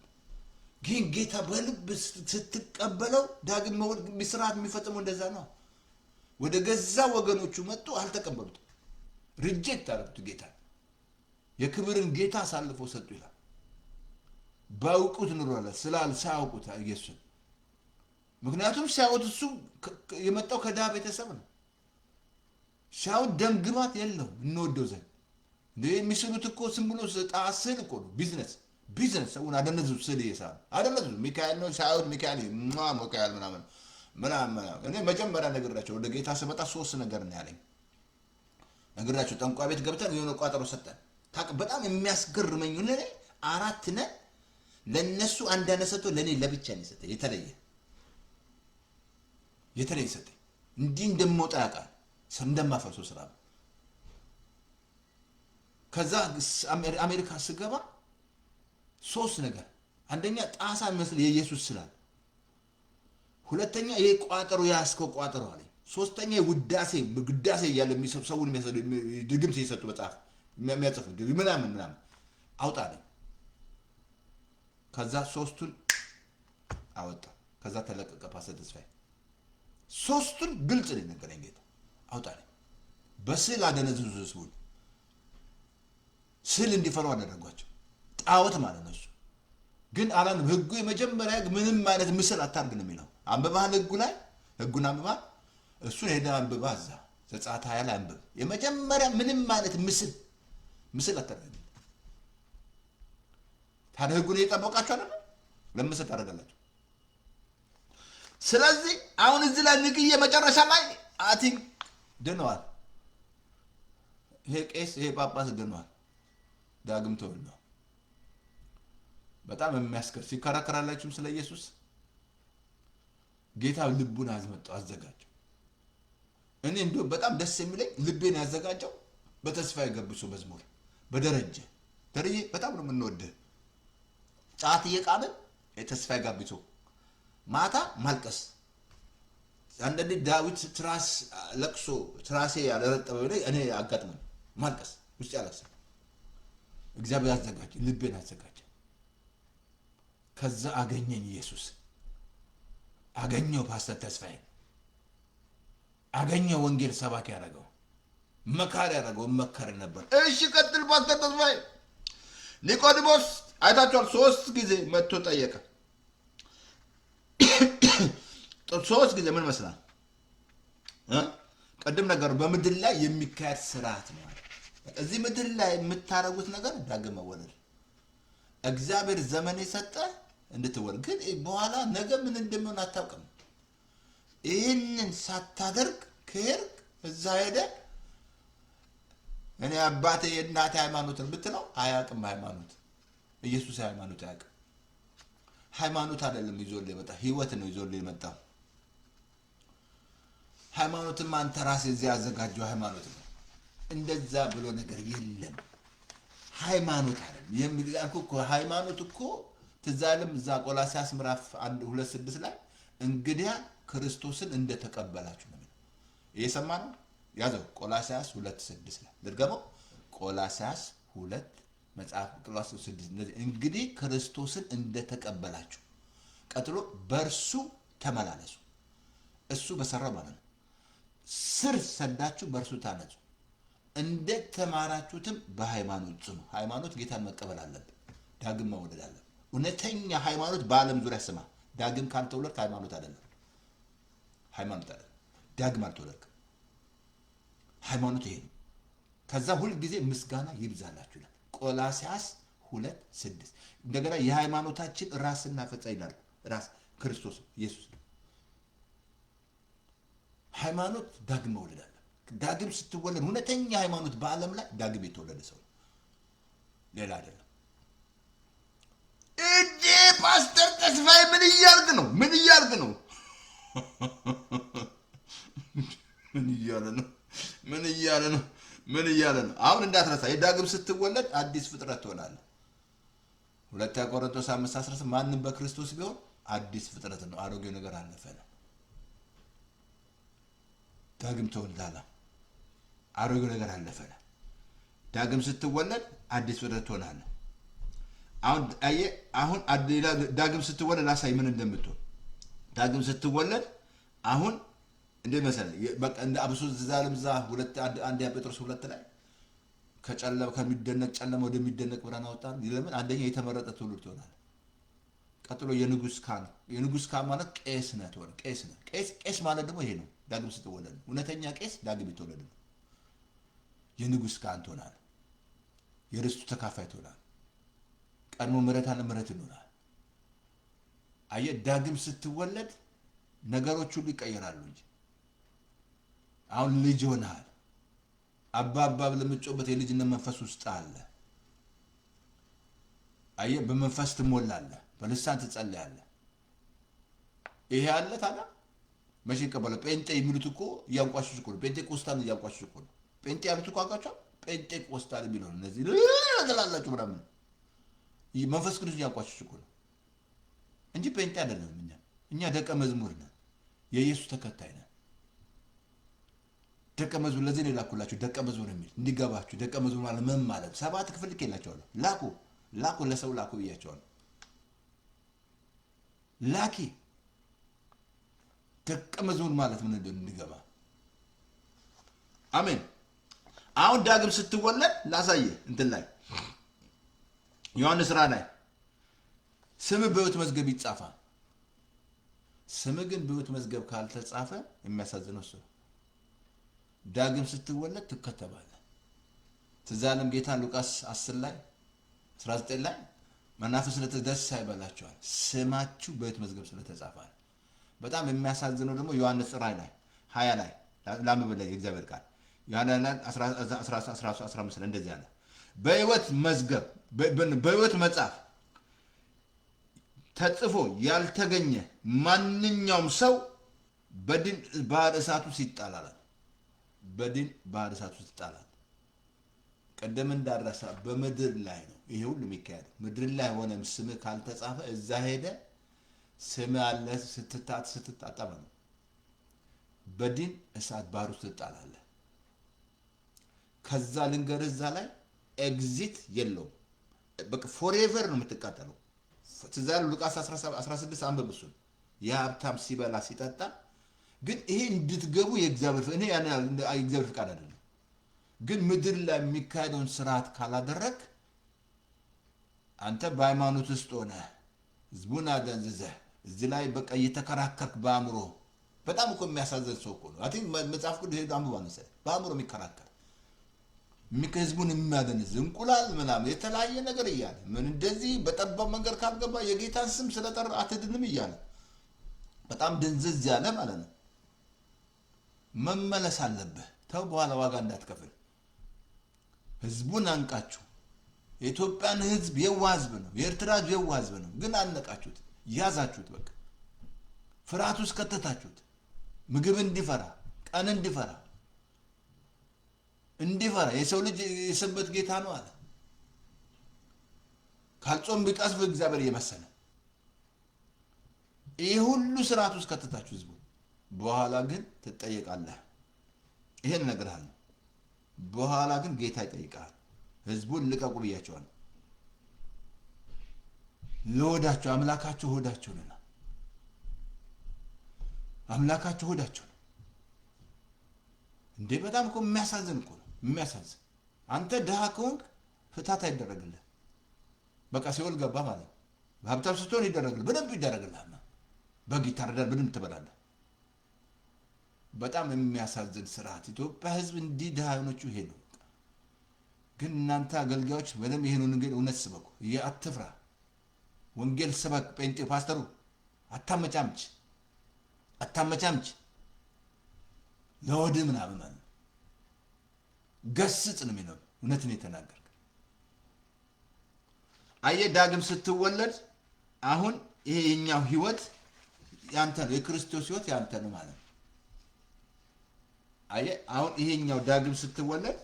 ግን ጌታ በልብ ስትቀበለው ዳግም መወለድ ስርዓት የሚፈጽመው እንደዛ ነው። ወደ ገዛ ወገኖቹ መጡ፣ አልተቀበሉትም። ሪጀክት አደረጉት ጌታ። የክብርን ጌታ አሳልፈው ሰጡ ይላል። ባውቁት ኑሯል ሳያውቁት ኢየሱስ። ምክንያቱም ሲያዩት እሱ የመጣው ከድሃ ቤተሰብ ነው። ሲያዩት ደም ግባት የለውም እንወደው ዘንድ የሚስሉት እኮ ስም ብሎ ጣስል እኮ ነው። ቢዝነስ ሰውን አደነዙ። ስል ይሳል አደነዙ። ሚካኤል ነው ሲያዩት ሚካኤል ሚካኤል ምናምን እኔ መጀመሪያ ነግራቸው ወደ ጌታ ስመጣ 3 ነገር ነው ያለኝ። ነግራቸው ጠንቋ ቤት ገብተን የሆነ ቋጠሮ ሰጠን። በጣም የሚያስገርመኝ እኔ 4 ነን። ለነሱ አንድ አነሰቶ ለኔ ለብቻ ነው የሰጠኝ። የተለየ የተለየ ሰጠኝ። እንዲህ እንደምወጣ ያውቃል፣ እንደማፈርሰው ስራ። ከዛ አሜሪካ ስገባ ሶስት ነገር፣ አንደኛ ጣሳ የሚመስል የኢየሱስ ስላል፣ ሁለተኛ ይሄ ቋጠሮ ያስከው ቋጠሮ አለ፣ ሶስተኛ ውዳሴ እያለ ሰውን ድግምት የሰጡ መጽሐፍ የሚያጽፉ ምናምን አውጣለኝ። ከዛ ሶስቱን አወጣ። ከዛ ተለቀቀ ፓስተር ተስፋዬ። ሶስቱን ግልጽ ነው ነገረኝ ጌታ። አውጣለኝ። በስዕል አደነዘዙ ህዝቡን። ስዕል እንዲፈሩ አደረጓቸው። ጣዖት ማለት ነው እሱ። ግን አላንም። ህጉ የመጀመሪያ ምንም አይነት ምስል አታርግ ነው የሚለው። አንብባህል ህጉን አንብባህ እሱን ሄደህ አንብባ። እዛ ዘጸአት 20 ላይ አንብብ። የመጀመሪያ ምንም አይነት ምስል አታርግ። ታዲያ ህጉን እየጠበቃችሁ አይደል? ለምስል ታደርጋላችሁ። ስለዚህ አሁን እዚህ ላይ ንግዬ መጨረሻ ላይ አቲንክ ድነዋል። ይሄ ቄስ ይሄ ጳጳስ ድነዋል። ዳግም ተወልደዋል። በጣም የሚያስከር ሲከራከራላችሁም ስለ ኢየሱስ ጌታ ልቡን አዘጋጀው። እኔ እንደው በጣም ደስ የሚለኝ ልቤን ያዘጋጀው በተስፋዬ ገብሶ መዝሙር በደረጀ በጣም ነው የምንወድህ። ጫት እየቃምን የተስፋዬ ገብሶ ማታ ማልቀስ። አንዳንዴ ዳዊት ትራስ ለቅሶ ትራሴ ያለረጠበው ላይ እኔ አጋጥመኝ ማልቀስ ውስጥ ያለቅስ። እግዚአብሔር አዘጋጀ፣ ልቤን አዘጋጀ። ከዛ አገኘኝ ኢየሱስ፣ አገኘው ፓስተር ተስፋዬ፣ አገኘው ወንጌል ሰባኪ ያደረገው መካሪ ያደረገው መከረ ነበር። እሺ ቀጥል ፓስተር ተስፋዬ። ኒቆዲሞስ አይታችኋል፣ 3 ጊዜ መጥቶ ጠየቀ። 3 ጊዜ ምን መስላል? ቀድም ነገር በምድር ላይ የሚካሄድ ስርዓት ነው። እዚህ ምድር ላይ የምታረጉት ነገር ዳግም መወለድ። እግዚአብሔር ዘመን የሰጠ እንድትወልድ፣ ግን በኋላ ነገ ምን እንደሚሆን አታውቅም። ይህንን ሳታደርግ ከሄድክ እዛ ሄደ እኔ አባቴ የእናቴ ሃይማኖትን ብትለው አያውቅም። ሃይማኖት ኢየሱስ ሃይማኖት አያውቅም። ሃይማኖት አይደለም ይዞልህ የመጣ ህይወት ነው ይዞልህ የመጣው። ሃይማኖትም አንተ ራስህ እዚህ ያዘጋጀው ሃይማኖት ነው። እንደዛ ብሎ ነገር የለም። ሃይማኖት አይደለም የሚልኩ እኮ ሃይማኖት እኮ ትዛለም እዛ ቆላስይስ ምዕራፍ 1:2-6 ላይ እንግዲያ ክርስቶስን እንደተቀበላችሁ ነው የሚለው። እየሰማነው ያዘው። ቆላስይስ 2:6 ላይ ልድገመው። ቆላስይስ 2 መጽሐፍ ቆላስይስ 6 እንግዲህ ክርስቶስን እንደተቀበላችሁ ቀጥሎ በእርሱ ተመላለሱ። እሱ በሰራው ማለት ነው። ስር ሰዳችሁ በእርሱ ታነጹ፣ እንደ ተማራችሁትም በሃይማኖት ጽኑ። ሃይማኖት ጌታን መቀበል አለብን። ዳግም መወለድ አለብን። እውነተኛ ሃይማኖት በዓለም ዙሪያ ስማ። ዳግም ካልተወለድክ ሃይማኖት አይደለም። ሃይማኖት አይደለም። ዳግም አልተወለድክም። ሃይማኖት ይሄ ነው። ከዛ ሁል ጊዜ ምስጋና ይብዛላችሁ ይላል ቆላስይስ 2:6። እንደገና የሃይማኖታችን ራስና ፈጻሚ ይላል። ራስ ክርስቶስ ኢየሱስ ነው። ሃይማኖት ዳግም መወለድ አለ። ዳግም ስትወለድ እውነተኛ ሃይማኖት በዓለም ላይ ዳግም የተወለደ ሰው ሌላ አይደለም። እጄ ፓስተር ተስፋዬ ምን እያልክ ነው? ምን እያለ ነው? አሁን እንዳትረሳ የዳግም ስትወለድ አዲስ ፍጥረት ትሆናለህ። 2 ቆሮንቶስ 5:16 ማንም በክርስቶስ ቢሆን አዲስ ፍጥረት ነው፣ አሮጌው ነገር አለፈ ነው። ዳግም ትወልዳለህ፣ አሮጌው ነገር አለፈ ነው። ዳግም ስትወለድ አዲስ ፍጥረት ትሆናለህ። አሁን ዳግም ስትወለድ አሳይ ምን እንደምትሆን። ዳግም ስትወለድ አሁን እንደ መሰለህ በቃ እንደ አብሶ ዘላለም ዛ 1 ጴጥሮስ 2 ላይ ከሚደነቅ ጨለማ ወደሚደነቅ ብርሃን አወጣን። ለምን? አንደኛ የተመረጠ ትውልድ ትሆናለህ። ቀጥሎ የንጉስ ካህን ማለት ቄስ ነህ ትሆናለህ። ቄስ ማለት ደግሞ ይሄ ነው። ዳግም ስትወለድ እውነተኛ ቄስ ዳግም የተወለደ ነው። የንጉስ ካህን ትሆናለህ። የርስቱ ተካፋይ ትሆናለህ። ቀድሞ ምሕረት ይኖራል። አየህ፣ ዳግም ስትወለድ ነገሮች ሁሉ ይቀየራሉ እንጂ አሁን ልጅ ሆነሃል። አባባ ለምትጮበት የልጅነት መንፈስ ውስጥ አለ። አየህ፣ በመንፈስ ትሞላለህ፣ በልሳን ትጸልያለህ። ይሄ አለ ታዲያ መቼ ይቀበላል? ጴንጤ የሚሉት እኮ እያንቋሽሽ እኮ ነው። ጴንጤቆስታል እያንቋሽሽ እኮ ነው። ጴንጤ ያሉት እኮ አውቃቸዋል። ጴንጤቆስታል የሚለው እነዚህ ትላላችሁ ምናምን መንፈስ ቅዱስ እያንቋሽሽ እኮ ነው እንጂ ጴንጤ አይደለም። እኛ ደቀ መዝሙር ነን፣ የኢየሱስ ተከታይ ነን። ደቀ መዝሙር ለዚህ ነው የላኩላችሁ ደቀ መዝሙር የሚል እንዲገባችሁ። ደቀ መዝሙር ማለት ምን ማለት? 7 ክፍል ልኬላችኋለሁ። ላኩ ለሰው ላኩ ብያቸዋለሁ። ላኪ ደቀ መዝሙር ማለት ምን እንደሆነ እንዲገባ። አሜን። አሁን ዳግም ስትወለድ ላሳየ እንትን ላይ ዮሐንስ ራእይ ላይ ስም በሕይወት መዝገብ ይጻፋል። ስም ግን በሕይወት መዝገብ ካልተጻፈ የሚያሳዝነው እሱ። ዳግም ስትወለድ ትከተባለህ። ትዝ አለም ጌታን ሉቃስ 10 ላይ 19 ላይ መናፍስት ደስ አይበላቸዋል ስማችሁ በሕይወት መዝገብ ስለተጻፈ። በጣም የሚያሳዝነው ደግሞ ዮሐንስ ራእይ ላይ 20 ላይ ላምብ ላይ የእግዚአብሔር ቃል ዮሐንስ 15 እንደዚህ አለ። በሕይወት መዝገብ በሕይወት መጽሐፍ ተጽፎ ያልተገኘ ማንኛውም ሰው በድን ባህር እሳት ውስጥ ይጣላል። በድን ባህር እሳት ውስጥ ይጣላል። ቀደም እንዳረሳ በምድር ላይ ነው ይሄ ሁሉ የሚካሄደው። ምድር ላይ ሆነም ስም ካልተጻፈ እዛ ሄደ ስም አለ ስትታጠብ ነው። በድን እሳት ባህር ውስጥ ትጣላለህ። ከዛ ልንገርህ እዛ ላይ ኤግዚት የለውም። በቃ ፎሬቨር ነው የምትቃጠለው። ትዛሉ ሉቃስ 16 አንብብ። እሱን የሀብታም ሲበላ ሲጠጣ ግን ይሄ እንድትገቡ የእግዚአብሔር ፍቃድ አይደለም። ግን ምድር ላይ የሚካሄደውን ስርዓት ካላደረግ አንተ በሃይማኖት ውስጥ ሆነ ህዝቡን አደንዝዘህ እዚህ ላይ በቃ እየተከራከርክ በአእምሮ በጣም እኮ የሚያሳዘን ሰው እኮ ነው። አይ ቲንክ መጽሐፍ ቅዱስ ሄዶ አንብባ መሰለኝ። በአእምሮ የሚከራከር ህዝቡን የሚያደንዝ እንቁላል ምናምን የተለያየ ነገር እያለ ምን እንደዚህ በጠባብ መንገድ ካልገባ የጌታን ስም ስለጠራ አትድንም እያለ በጣም ድንዝዝ ያለ ማለት ነው። መመለስ አለብህ። ተው በኋላ ዋጋ እንዳትከፍል። ህዝቡን አንቃችሁ የኢትዮጵያን ህዝብ የዋህ ህዝብ ነው። የኤርትራ ህዝብ የዋህ ህዝብ ነው። ግን አነቃችሁት፣ ያዛችሁት፣ በቃ ፍርሃት ውስጥ ከተታችሁት። ምግብ እንዲፈራ፣ ቀን እንዲፈራ የሰው ልጅ የሰንበት ጌታ ነው አለ። ካልጾም ቢቀስፍ እግዚአብሔር እየመሰለ ይህ ሁሉ ስርዓት ውስጥ ከተታችሁ ህዝቡ። በኋላ ግን ትጠየቃለህ። ይሄን እነግርሃለሁ። በኋላ ግን ጌታ ይጠይቃል። ህዝቡን ልቀቁ ብያቸዋል። ለሆዳቸው አምላካቸው ሆዳቸው ነና አምላካቸው ሆዳቸው ነው እንዴ! በጣም እኮ የሚያሳዝን እኮ ነው። የሚያሳዝን አንተ ድሃ ከሆንክ ፍታት አይደረግልህ። በቃ ሲኦል ገባ ማለት ነው። ሀብታም ስትሆን ይደረግልህ፣ በደንብ ይደረግልህ። በግ ይታረዳል፣ በደንብ ትበላለህ። በጣም የሚያሳዝን ስርዓት። ኢትዮጵያ ህዝብ እንዲህ ድሃ የሆነችው ይሄ ነው። ግን እናንተ አገልጋዮች በደንብ ይሄን ወንጌል እውነት ስበኩ። አትፍራ፣ ወንጌል ስበክ። ጴንጤ ፓስተሩ አታመቻምች ለወድ ምናምን ማለት ገስጽ ነው የሚለው። እውነትን የተናገርክ አየህ። ዳግም ስትወለድ አሁን ይሄ የኛው ህይወት ያንተ ነው፣ የክርስቶስ ህይወት ያንተ ነው ማለት ነው። አየህ አሁን ይሄኛው ዳግም ስትወለድ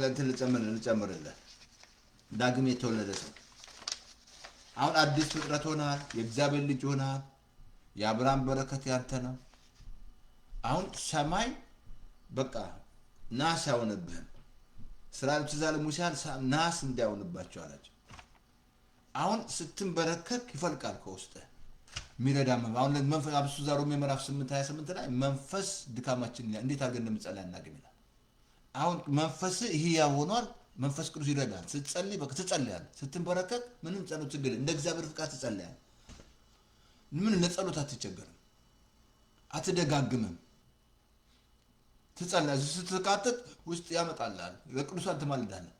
እንትን ልጨምርልህ። ዳግም የተወለደ ሰው አሁን አዲስ ፍጥረት ሆነሃል፣ የእግዚአብሔር ልጅ ሆነሃል። የአብርሃም በረከት ያንተ ነው። አሁን ሰማይ በቃ ናስ አይሆንብህም። እስራኤል ትዛለ ሙሴ ናስ እንዳይሆንባቸው አላቸው። አሁን ስትንበረከክ ይፈልቃል ከውስጥ የሚረዳ አሁን መንፈስ አብሱ ዛሮሜ ምዕራፍ 8:28 ላይ መንፈስ ድካማችን እንዴት አድርገን እንደምንጸልይ አናውቅም ይላል። አሁን መንፈስ ሕያው ሆኗል። መንፈስ ቅዱስ ይረዳል። ስትጸልይ በቃ ትጸልያለህ። ስትንበረከክ ምንም ጸሎት ችግር እንደ እግዚአብሔር ፍቃድ ትጸልያለህ። ምን ለጸሎት አትቸገርም፣ አትደጋግምም። ትጸልያለህ። ስትቃጥጥ ውስጥ ያመጣልሃል። ለቅዱሳን ትማልዳለህ።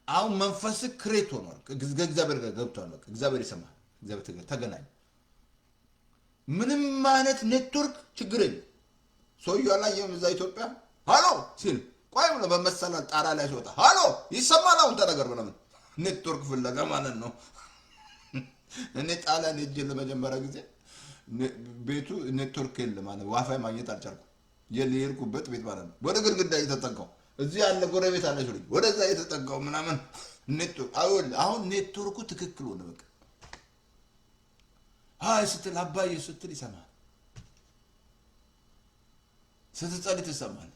አሁን መንፈስ ክሬት ሆኗል። ከእግዚአብሔር ጋር ገብቷል። በቃ እግዚአብሔር ይሰማል። እግዚአብሔር ተገናኝ። ምንም አይነት ኔትወርክ ችግር የለም። ሰውዬው አላየህም? እዛ ኢትዮጵያ ሃሎ ሲል ቆይ ብሎ በመሰላል ጣራ ላይ ሲወጣ ሃሎ ይሰማል። አሁን ተነገር ምናምን ኔትወርክ ፍለጋ ማለት ነው። እኔ ጣሊያን ሄጄ ለመጀመሪያ ጊዜ ቤቱ ኔትወርክ የለም ማለት ዋይፋይ ማግኘት አልቻልኩም። የሄድኩበት ቤት ማለት ነው። ወደ ግድግዳ እየተጠጋው እዚህ ያለ ጎረቤት አለች ልጅ ወደዛ እየተጠጋው ምናምን ኔትወርክ አሁን ኔትወርኩ ትክክል ሆነ። በቃ ሃይ ስትል አባዬ ስትል ይሰማል። ስትጸልይ ትሰማል።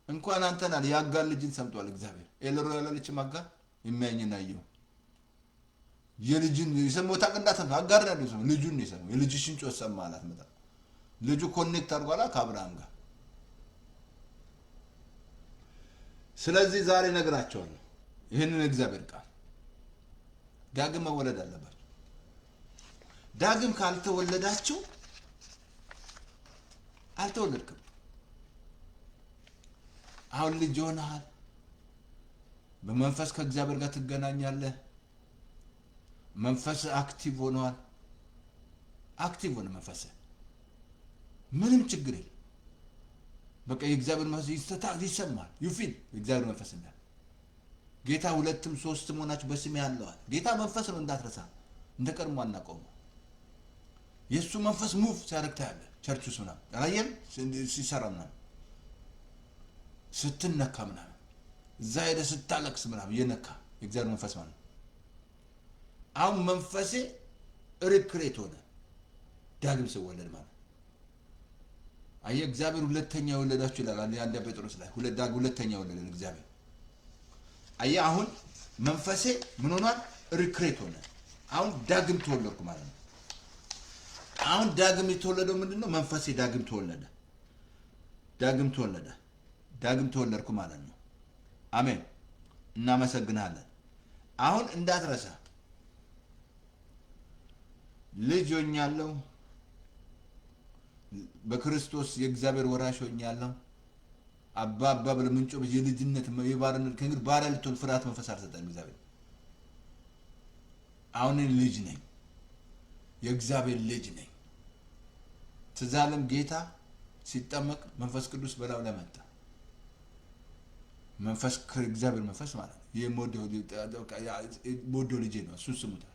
እንኳን አንተና የአጋር ልጅን ሰምቷል እግዚአብሔር። ኤልሮ ያለችም አጋር የሚያኝና አየው የልጅን የሰማው ታቀንዳት አጋር ነው የሰማው ልጁን ነው የሰማው። የልጅሽን ጮህ ሰማ አላት። መጣ ልጁ ኮኔክት አድርጓላ ከአብርሃም ጋር። ስለዚህ ዛሬ ነግራቸዋለሁ ይህንን እግዚአብሔር ቃል ዳግም መወለድ አለባቸው። ዳግም ካልተወለዳችሁ አልተወለድክም። አሁን ልጅ ሆነሃል። በመንፈስ ከእግዚአብሔር ጋር ትገናኛለህ። መንፈስ አክቲቭ ሆኗል። አክቲቭ ሆነ መንፈስ ምንም ችግር የለም። በቃ የእግዚአብሔር መንፈስ ይሰማል። ዩፊል የእግዚአብሔር መንፈስ እንዳለ ጌታ ሁለትም ሶስትም ሆናችሁ በስሜ ያለዋል። ጌታ መንፈስ ነው እንዳትረሳ። እንደ ቀድሞ አናቆመው። የእሱ መንፈስ ሙቭ ሲያደርግ ታያለህ። ቸርች ውስጥ ምናምን አላየም ሲሰራ ምናምን ስትነካ ምናምን እዛ ሄደህ ስታለቅስ ምናምን እየነካ የእግዚአብሔር መንፈስ ማለት ነው። አሁን መንፈሴ ሪክሬት ሆነ ዳግም ስወለድ ማለት አየህ። እግዚአብሔር ሁለተኛ የወለዳችሁ ይላል አንድ ጴጥሮስ ላይ ሁለተኛ የወለደን እግዚአብሔር። አየህ አሁን መንፈሴ ምን ሆኗል? ሪክሬት ሆነ። አሁን ዳግም ተወለድኩ ማለት ነው። አሁን ዳግም የተወለደው ምንድነው? መንፈሴ ዳግም ተወለደ። ዳግም ተወለድኩ ማለት ነው። አሜን። እናመሰግናለን። አሁን እንዳትረሳ ልጅ ሆኛለሁ፣ በክርስቶስ የእግዚአብሔር ወራሽ ሆኛለሁ። አባ ብለህ ምንጮ የልጅነት የባርነት ከእንግዲህ ባሪያ ልትሆን ፍርሃት መንፈስ አልሰጠንም እግዚአብሔር። አሁን ልጅ ነኝ፣ የእግዚአብሔር ልጅ ነኝ። ትዝ አለም ጌታ ሲጠመቅ መንፈስ ቅዱስ በላዩ ላይ መጣ። መንፈስ ከእግዚአብሔር መንፈስ ማለት ነው። የሞዶ ልጄ ነው እሱ ስሙታል።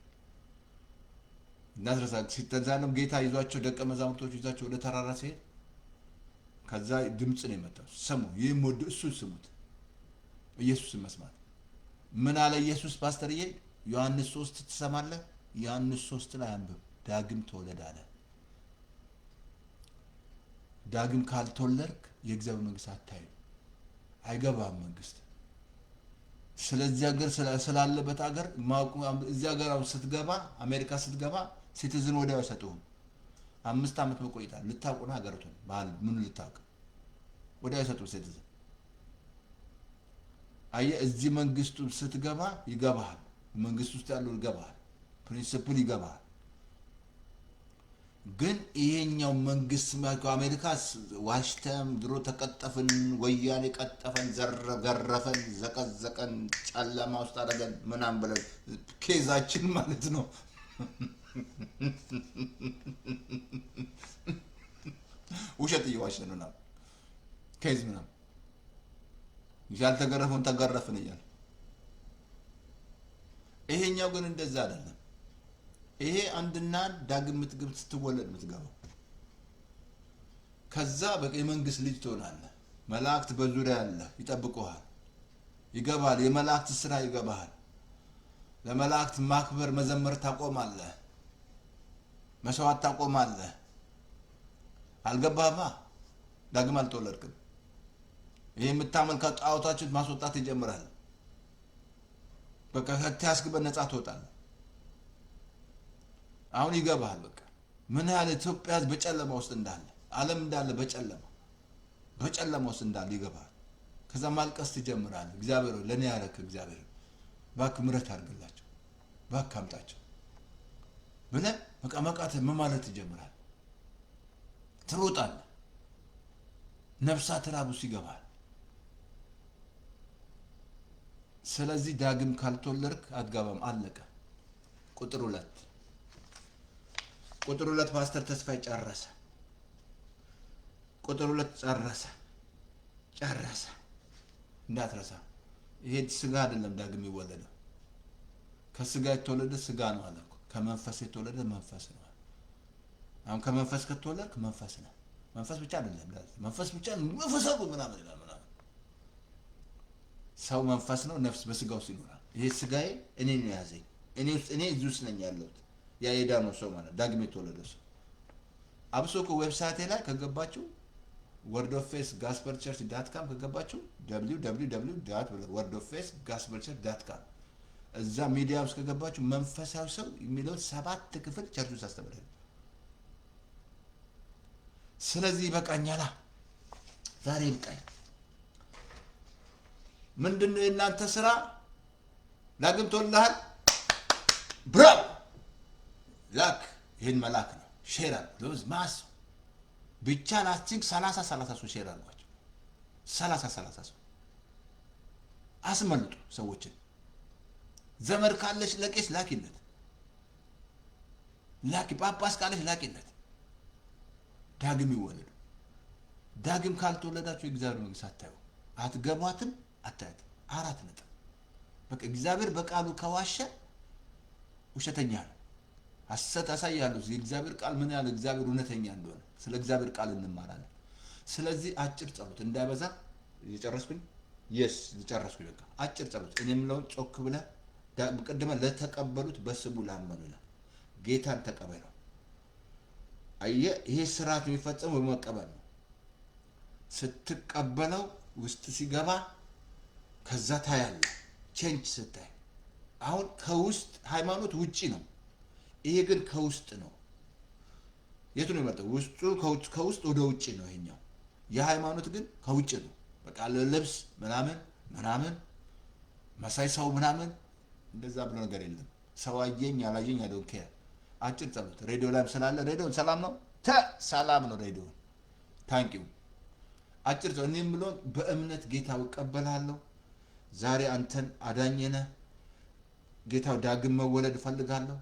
እናትረሳ ሲተዛለም ጌታ ይዟቸው ደቀ መዛሙርቶች ይዟቸው ወደ ተራራ ሲሄድ ከዛ ድምጽ ነው የመጣው። ሰሙ የሞዶ እሱ ስሙት። ኢየሱስን መስማት ምን አለ ኢየሱስ? ፓስተርዬ ዮሐንስ 3 ትሰማለህ? ዮሐንስ 3 ላይ አንብብ። ዳግም ተወለድ አለ። ዳግም ካልተወለድክ የእግዚአብሔር መንግስት አታይም፣ አይገባም መንግስት። ስለዚህ ሀገር ስላለበት ሀገር እዚህ ሀገር ስትገባ አሜሪካ ስትገባ ሲቲዝን ወዲያው አይሰጡህም። 5 ዓመት መቆይታል። ልታውቁ ነው ሀገሪቱን ባህል ምን ልታውቅ ወዲያው አይሰጡህም ሲቲዝን። አየህ እዚህ መንግስቱ ስትገባ ይገባሃል። መንግስት ውስጥ ያለው ይገባሃል፣ ፕሪንሲፕል ይገባሃል። ግን ይሄኛው መንግስት አሜሪካ ዋሽተም ድሮ ተቀጠፍን፣ ወያኔ ቀጠፈን፣ ገረፈን፣ ዘቀዘቀን፣ ጨለማ ውስጥ አደረገን ምናምን ብለን ኬዛችን ማለት ነው። ውሸት እየዋሸን ነው ኬዝ ምናምን ያልተገረፈውን ተገረፍን እያለ። ይሄኛው ግን እንደዛ አይደለም። ይሄ አንድና ዳግም ስትወለድ የምትገባው ከዛ በቃ የመንግስት ልጅ ትሆናለህ። መላእክት በዙሪያ ያለ ይጠብቁሃል፣ ይገባል። የመላእክት ስራ ይገባሃል። ለመላእክት ማክበር መዘመር ታቆማለህ፣ መስዋዕት ታቆማለህ። አልገባህማ? ዳግም አልተወለድክም። ይሄ የምታመልከው ጣዖታችን ማስወጣት ይጀምራል። በቃ ከተያዝክበት ነፃ ትወጣለህ። አሁን ይገባሃል። በቃ ምን ያህል ኢትዮጵያ በጨለማ ውስጥ እንዳለ ዓለም እንዳለ በጨለማ ውስጥ እንዳለ ይገባሃል። ከዛ ማልቀስ ትጀምራለህ። እግዚአብሔር ለኔ ያረክ እግዚአብሔር እባክህ ምሕረት አድርግላቸው፣ እባክህ አምጣቸው ብለህ በቃ መቃተት ማለት ትጀምራለህ። ትሮጣለህ። ነፍሳት ራብ ውስጥ ይገባል። ስለዚህ ዳግም ካልተወለድክ አትገባም። አለቀ። ቁጥር 2 ፓስተር ተስፋዬ ጨረሰ። ቁጥር 2 ጨረሰ። እንዳትረሳ። ይሄ ስጋ አይደለም ዳግም ይወለደው። ከስጋ የተወለደ ስጋ ነው አለ እኮ። ከመንፈስ የተወለደ መንፈስ ነው። አሁን ከመንፈስ ከተወለድክ መንፈስ ነው። መንፈስ ብቻ አይደለም መንፈስ ብቻ መንፈሳዊ ምናምን ይላል ምናምን። ሰው መንፈስ ነው፣ ነፍስ በስጋው ይኖራል። ይሄ ስጋዬ እኔ ነው ያዘኝ፣ እኔ እዚህ ውስጥ ነኝ ያለሁት። ያ የዳነው ሰው ማለት ዳግም የተወለደ ሰው። አብሶ ዌብሳይቴ ላይ ከገባችሁ wordoffaithgospelchurch.com ከገባችሁ www.wordoffaithgospelchurch.com እዛ ሚዲያ ውስጥ ከገባችሁ መንፈሳዊ ሰው የሚለው 7 ክፍል ቸርች ውስጥ አስተምራለሁ። ስለዚህ ይበቃኛል። ዛሬ ይብቃኝ። ምንድነው የእናንተ ስራ? ዳግም ተወልደሃል፣ ብራቮ ላክ። ይሄን መላክ ነው። ሼር አድርጉ። ማስ ብቻ ላስቲንግ 30 ሰው ሼር አድርጓቸው። 30 ሰው አስመልጡ ሰዎችን። ዘመድ ካለሽ ለቄስ ላኪለት፣ ላኪ። ጳጳስ ካለሽ ላኪለት። ዳግም ይወለዱ። ዳግም ካልተወለዳችሁ የእግዚአብሔር መንግስት አታዩ፣ አትገቧትም፣ አታያት። 4 ነጥብ። በቃ እግዚአብሔር በቃሉ ከዋሸ ውሸተኛ ነው። ሐሰት አሳያለሁ። የእግዚአብሔር ቃል ምን ያህል እግዚአብሔር እውነተኛ እንደሆነ ስለ እግዚአብሔር ቃል እንማራለን። ስለዚህ አጭር ጸሎት እንዳይበዛ። እየጨረስኩኝ ልጨረስኩኝ። በቃ አጭር ጸሎት። እኔ የምለውን ጮክ ብለህ ቅድመ ለተቀበሉት በስሙ ላመኑ ይላል። ጌታን ተቀበለው። አየህ፣ ይሄ ስርዓት የሚፈጸመው በመቀበል ነው። ስትቀበለው ውስጥ ሲገባ ከዛ ታያለህ ቼንጅ ስታይ። አሁን ከውስጥ ሃይማኖት ውጪ ነው፣ ይሄ ግን ከውስጥ ነው። የቱ ነው የመጣው? ውስጡ ከውስጥ ወደ ውጪ ነው። ይሄኛው የሃይማኖት ግን ከውጪ ነው። በቃ ለልብስ ምናምን መሳይ ሰው ምናምን እንደዛ ብሎ ነገር የለም። ሰው አየኝ አላየኝ አይደል ኬር። አጭር ጸሎት። ሬዲዮ ላይ ስላለ ሬዲዮ ሰላም ነው፣ ሰላም ነው ሬዲዮ። ታንክ ዩ። አጭር ጸሎት። እኔም ብሎ በእምነት ጌታው እቀበላለሁ። ዛሬ አንተን አዳኘነ ጌታው። ዳግም መወለድ እፈልጋለሁ።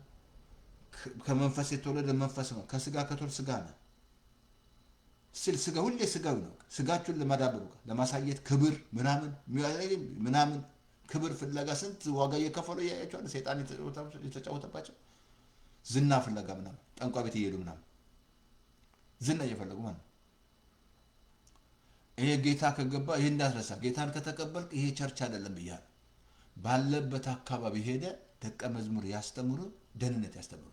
ከመንፈስ የተወለደ መንፈስ ነው። ከስጋ ከተወለደ ስጋ ነው። ስጋ ሁሌ ስጋዊ ነው። ስጋችሁን ለማዳበሩ ለማሳየት ክብር ምናምን ክብር ፍለጋ ስንት ዋጋ እየከፈሉ ያያቸዋል። ሰይጣን የተጫወተባቸው ዝና ፍለጋ ምናምን ጠንቋይ ቤት እየሄዱ ምናምን ዝና እየፈለጉ ማለት ነው። ይሄ ጌታ ከገባ ይሄ እንዳትረሳ። ጌታን ከተቀበልክ ይሄ ቸርች አይደለም ብያለሁ። ባለበት አካባቢ ሄደ ደቀ መዝሙር ያስተምሩ፣ ደህንነት ያስተምሩ።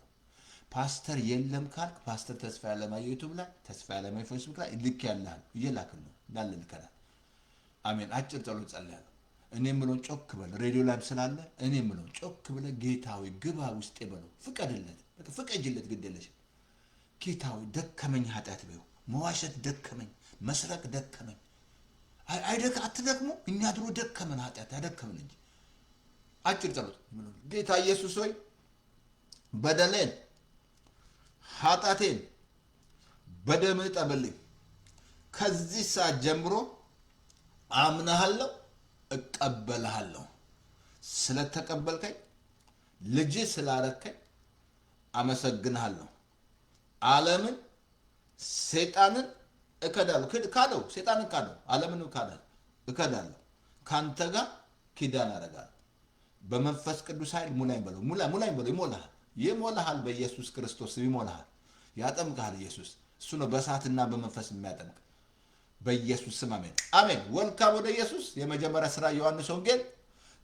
ፓስተር የለም ካልክ ፓስተር ተስፋ ያለማየሁ ዩቲዩብ ላይ፣ ተስፋ ያለማየሁ ፌስቡክ ላይ ልክ ያለሃል እየላክን ነው እንዳለ ልከናል። አሜን። አጭር ጸሎት ጸልያለሁ። እኔ የምለውን ጮክ በል። ሬዲዮ ላይ ስላለ እኔ የምለውን ጮክ ብለህ ጌታዊ ግባ ውስጤ በለው። ፍቀድለት፣ ፍቀጅለት፣ ግድ የለሽም። ጌታዊ ደከመኝ፣ ኃጢአት በይው። መዋሸት ደከመኝ፣ መስረቅ ደከመኝ። አትደክሙ። እኛ ድሮ ደከመን፣ ኃጢአት ያደከመን እንጂ። አጭር ጸሎት። ጌታ ኢየሱስ ሆይ በደሌን ኃጢአቴን በደምህ ጠብልኝ። ከዚህ ሰዓት ጀምሮ አምናሃለሁ፣ እቀበልሃለሁ። ስለተቀበልከኝ ልጅ ስላረከኝ አመሰግንሃለሁ። ዓለምን ሰይጣንን እከዳለሁ። ካደው ሰይጣንን ካደው ዓለምን እከዳለሁ። ካንተ ጋር ኪዳን አደርጋለሁ። በመንፈስ ቅዱስ ኃይል ሙላኝ በለው። ሙላኝ በለው። ይሞላሃል። በኢየሱስ ክርስቶስ ይሞላሃል። ያጠምቅሃል ኢየሱስ። እሱ ነው በእሳትና በመንፈስ የሚያጠምቅ። በኢየሱስ ስም አሜን፣ አሜን። ወልካም ወደ ኢየሱስ። የመጀመሪያ ስራ ዮሐንስ ወንጌል።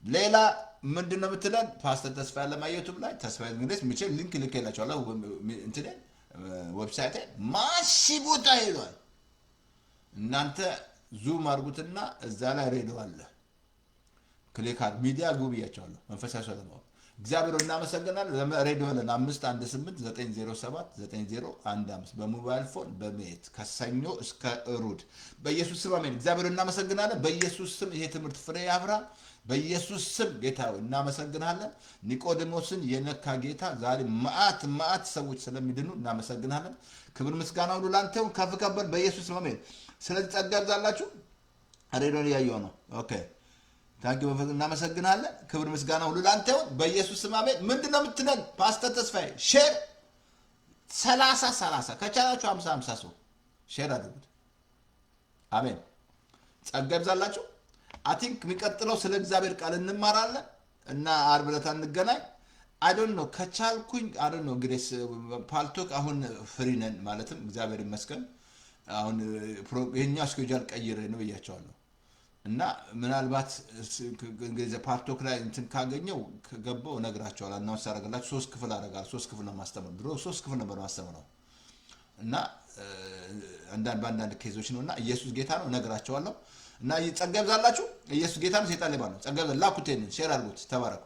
ሌላ ምንድነው የምትለን? ፓስተር ተስፋ ያለማየሁ ዩቲዩብ ላይ ተስፋ እንግዲህ ምቼ ሊንክ ልኬላችኋለሁ። እንትን ዌብሳይት ማሺ ቦታ ሄዷል። እናንተ ዙም አድርጉትና እዛ ላይ ሬዲዮ አለ። ክሊክ ሚዲያ ጉብያቸዋለሁ። መንፈሳዊ ሰው ለማወቅ እግዚአብሔር እናመሰግናለን። ሬዲዮ ለን 518-907-9015 በሞባይል ፎን በሜት ከሰኞ እስከ እሩድ በኢየሱስ ስም አሜን። እግዚአብሔር እናመሰግናለን። በኢየሱስ ስም ይሄ ትምህርት ፍሬ ያፍራ። በኢየሱስ ስም ጌታ እናመሰግናለን። ኒቆዲሞስን የነካ ጌታ ዛሬ ማአት ሰዎች ስለሚድኑ እናመሰግናለን። ክብር ምስጋና ሁሉ ላንተ ይሁን። ከፍ ከበል በኢየሱስ ስም አሜን። ስለዚህ ጸጋ ይብዛላችሁ። ሬዲዮን እያየሁ ነው። ኦኬ ታንኪ በፈት እናመሰግናለን። ክብር ምስጋና ሁሉ ላንተ ይሁን በኢየሱስ ስም አሜን። ምንድነው የምትለን? ፓስተር ተስፋዬ ሼር 30 ከቻላችሁ 50 ሰው ሼር አድርጉት። አሜን። ጸጋ ይብዛላችሁ። አይ ቲንክ የሚቀጥለው ስለ እግዚአብሔር ቃል እንማራለን እና ዓርብ ዕለት እንገናኝ። አይ ዶንት ኖ ከቻልኩኝ አይ ዶንት ኖ ግሬስ ፓልቶክ አሁን ፍሪ ነን ማለትም እግዚአብሔር ይመስገን አሁን ይሄኛው ስኬጁል ቀይር ነው ብያቸዋለሁ እና ምናልባት እንግዲህ ፓርቶክ ላይ እንትን ካገኘው ከገባው እነግራቸዋለሁ አናውንስ አደርጋላችሁ 3 ክፍል አደርጋለሁ 3 ክፍል ነው ማስተምረው ድሮ 3 ክፍል ነበር ማስተምረው እና በአንዳንድ ኬዞች ነውና ኢየሱስ ጌታ ነው እነግራቸዋለሁ እና ጸጋ ይብዛላችሁ ኢየሱስ ጌታ ነው ሰይጣን ሌባ ነው ጸጋ ላኩቴን ሼር አድርጉት ተባረኩ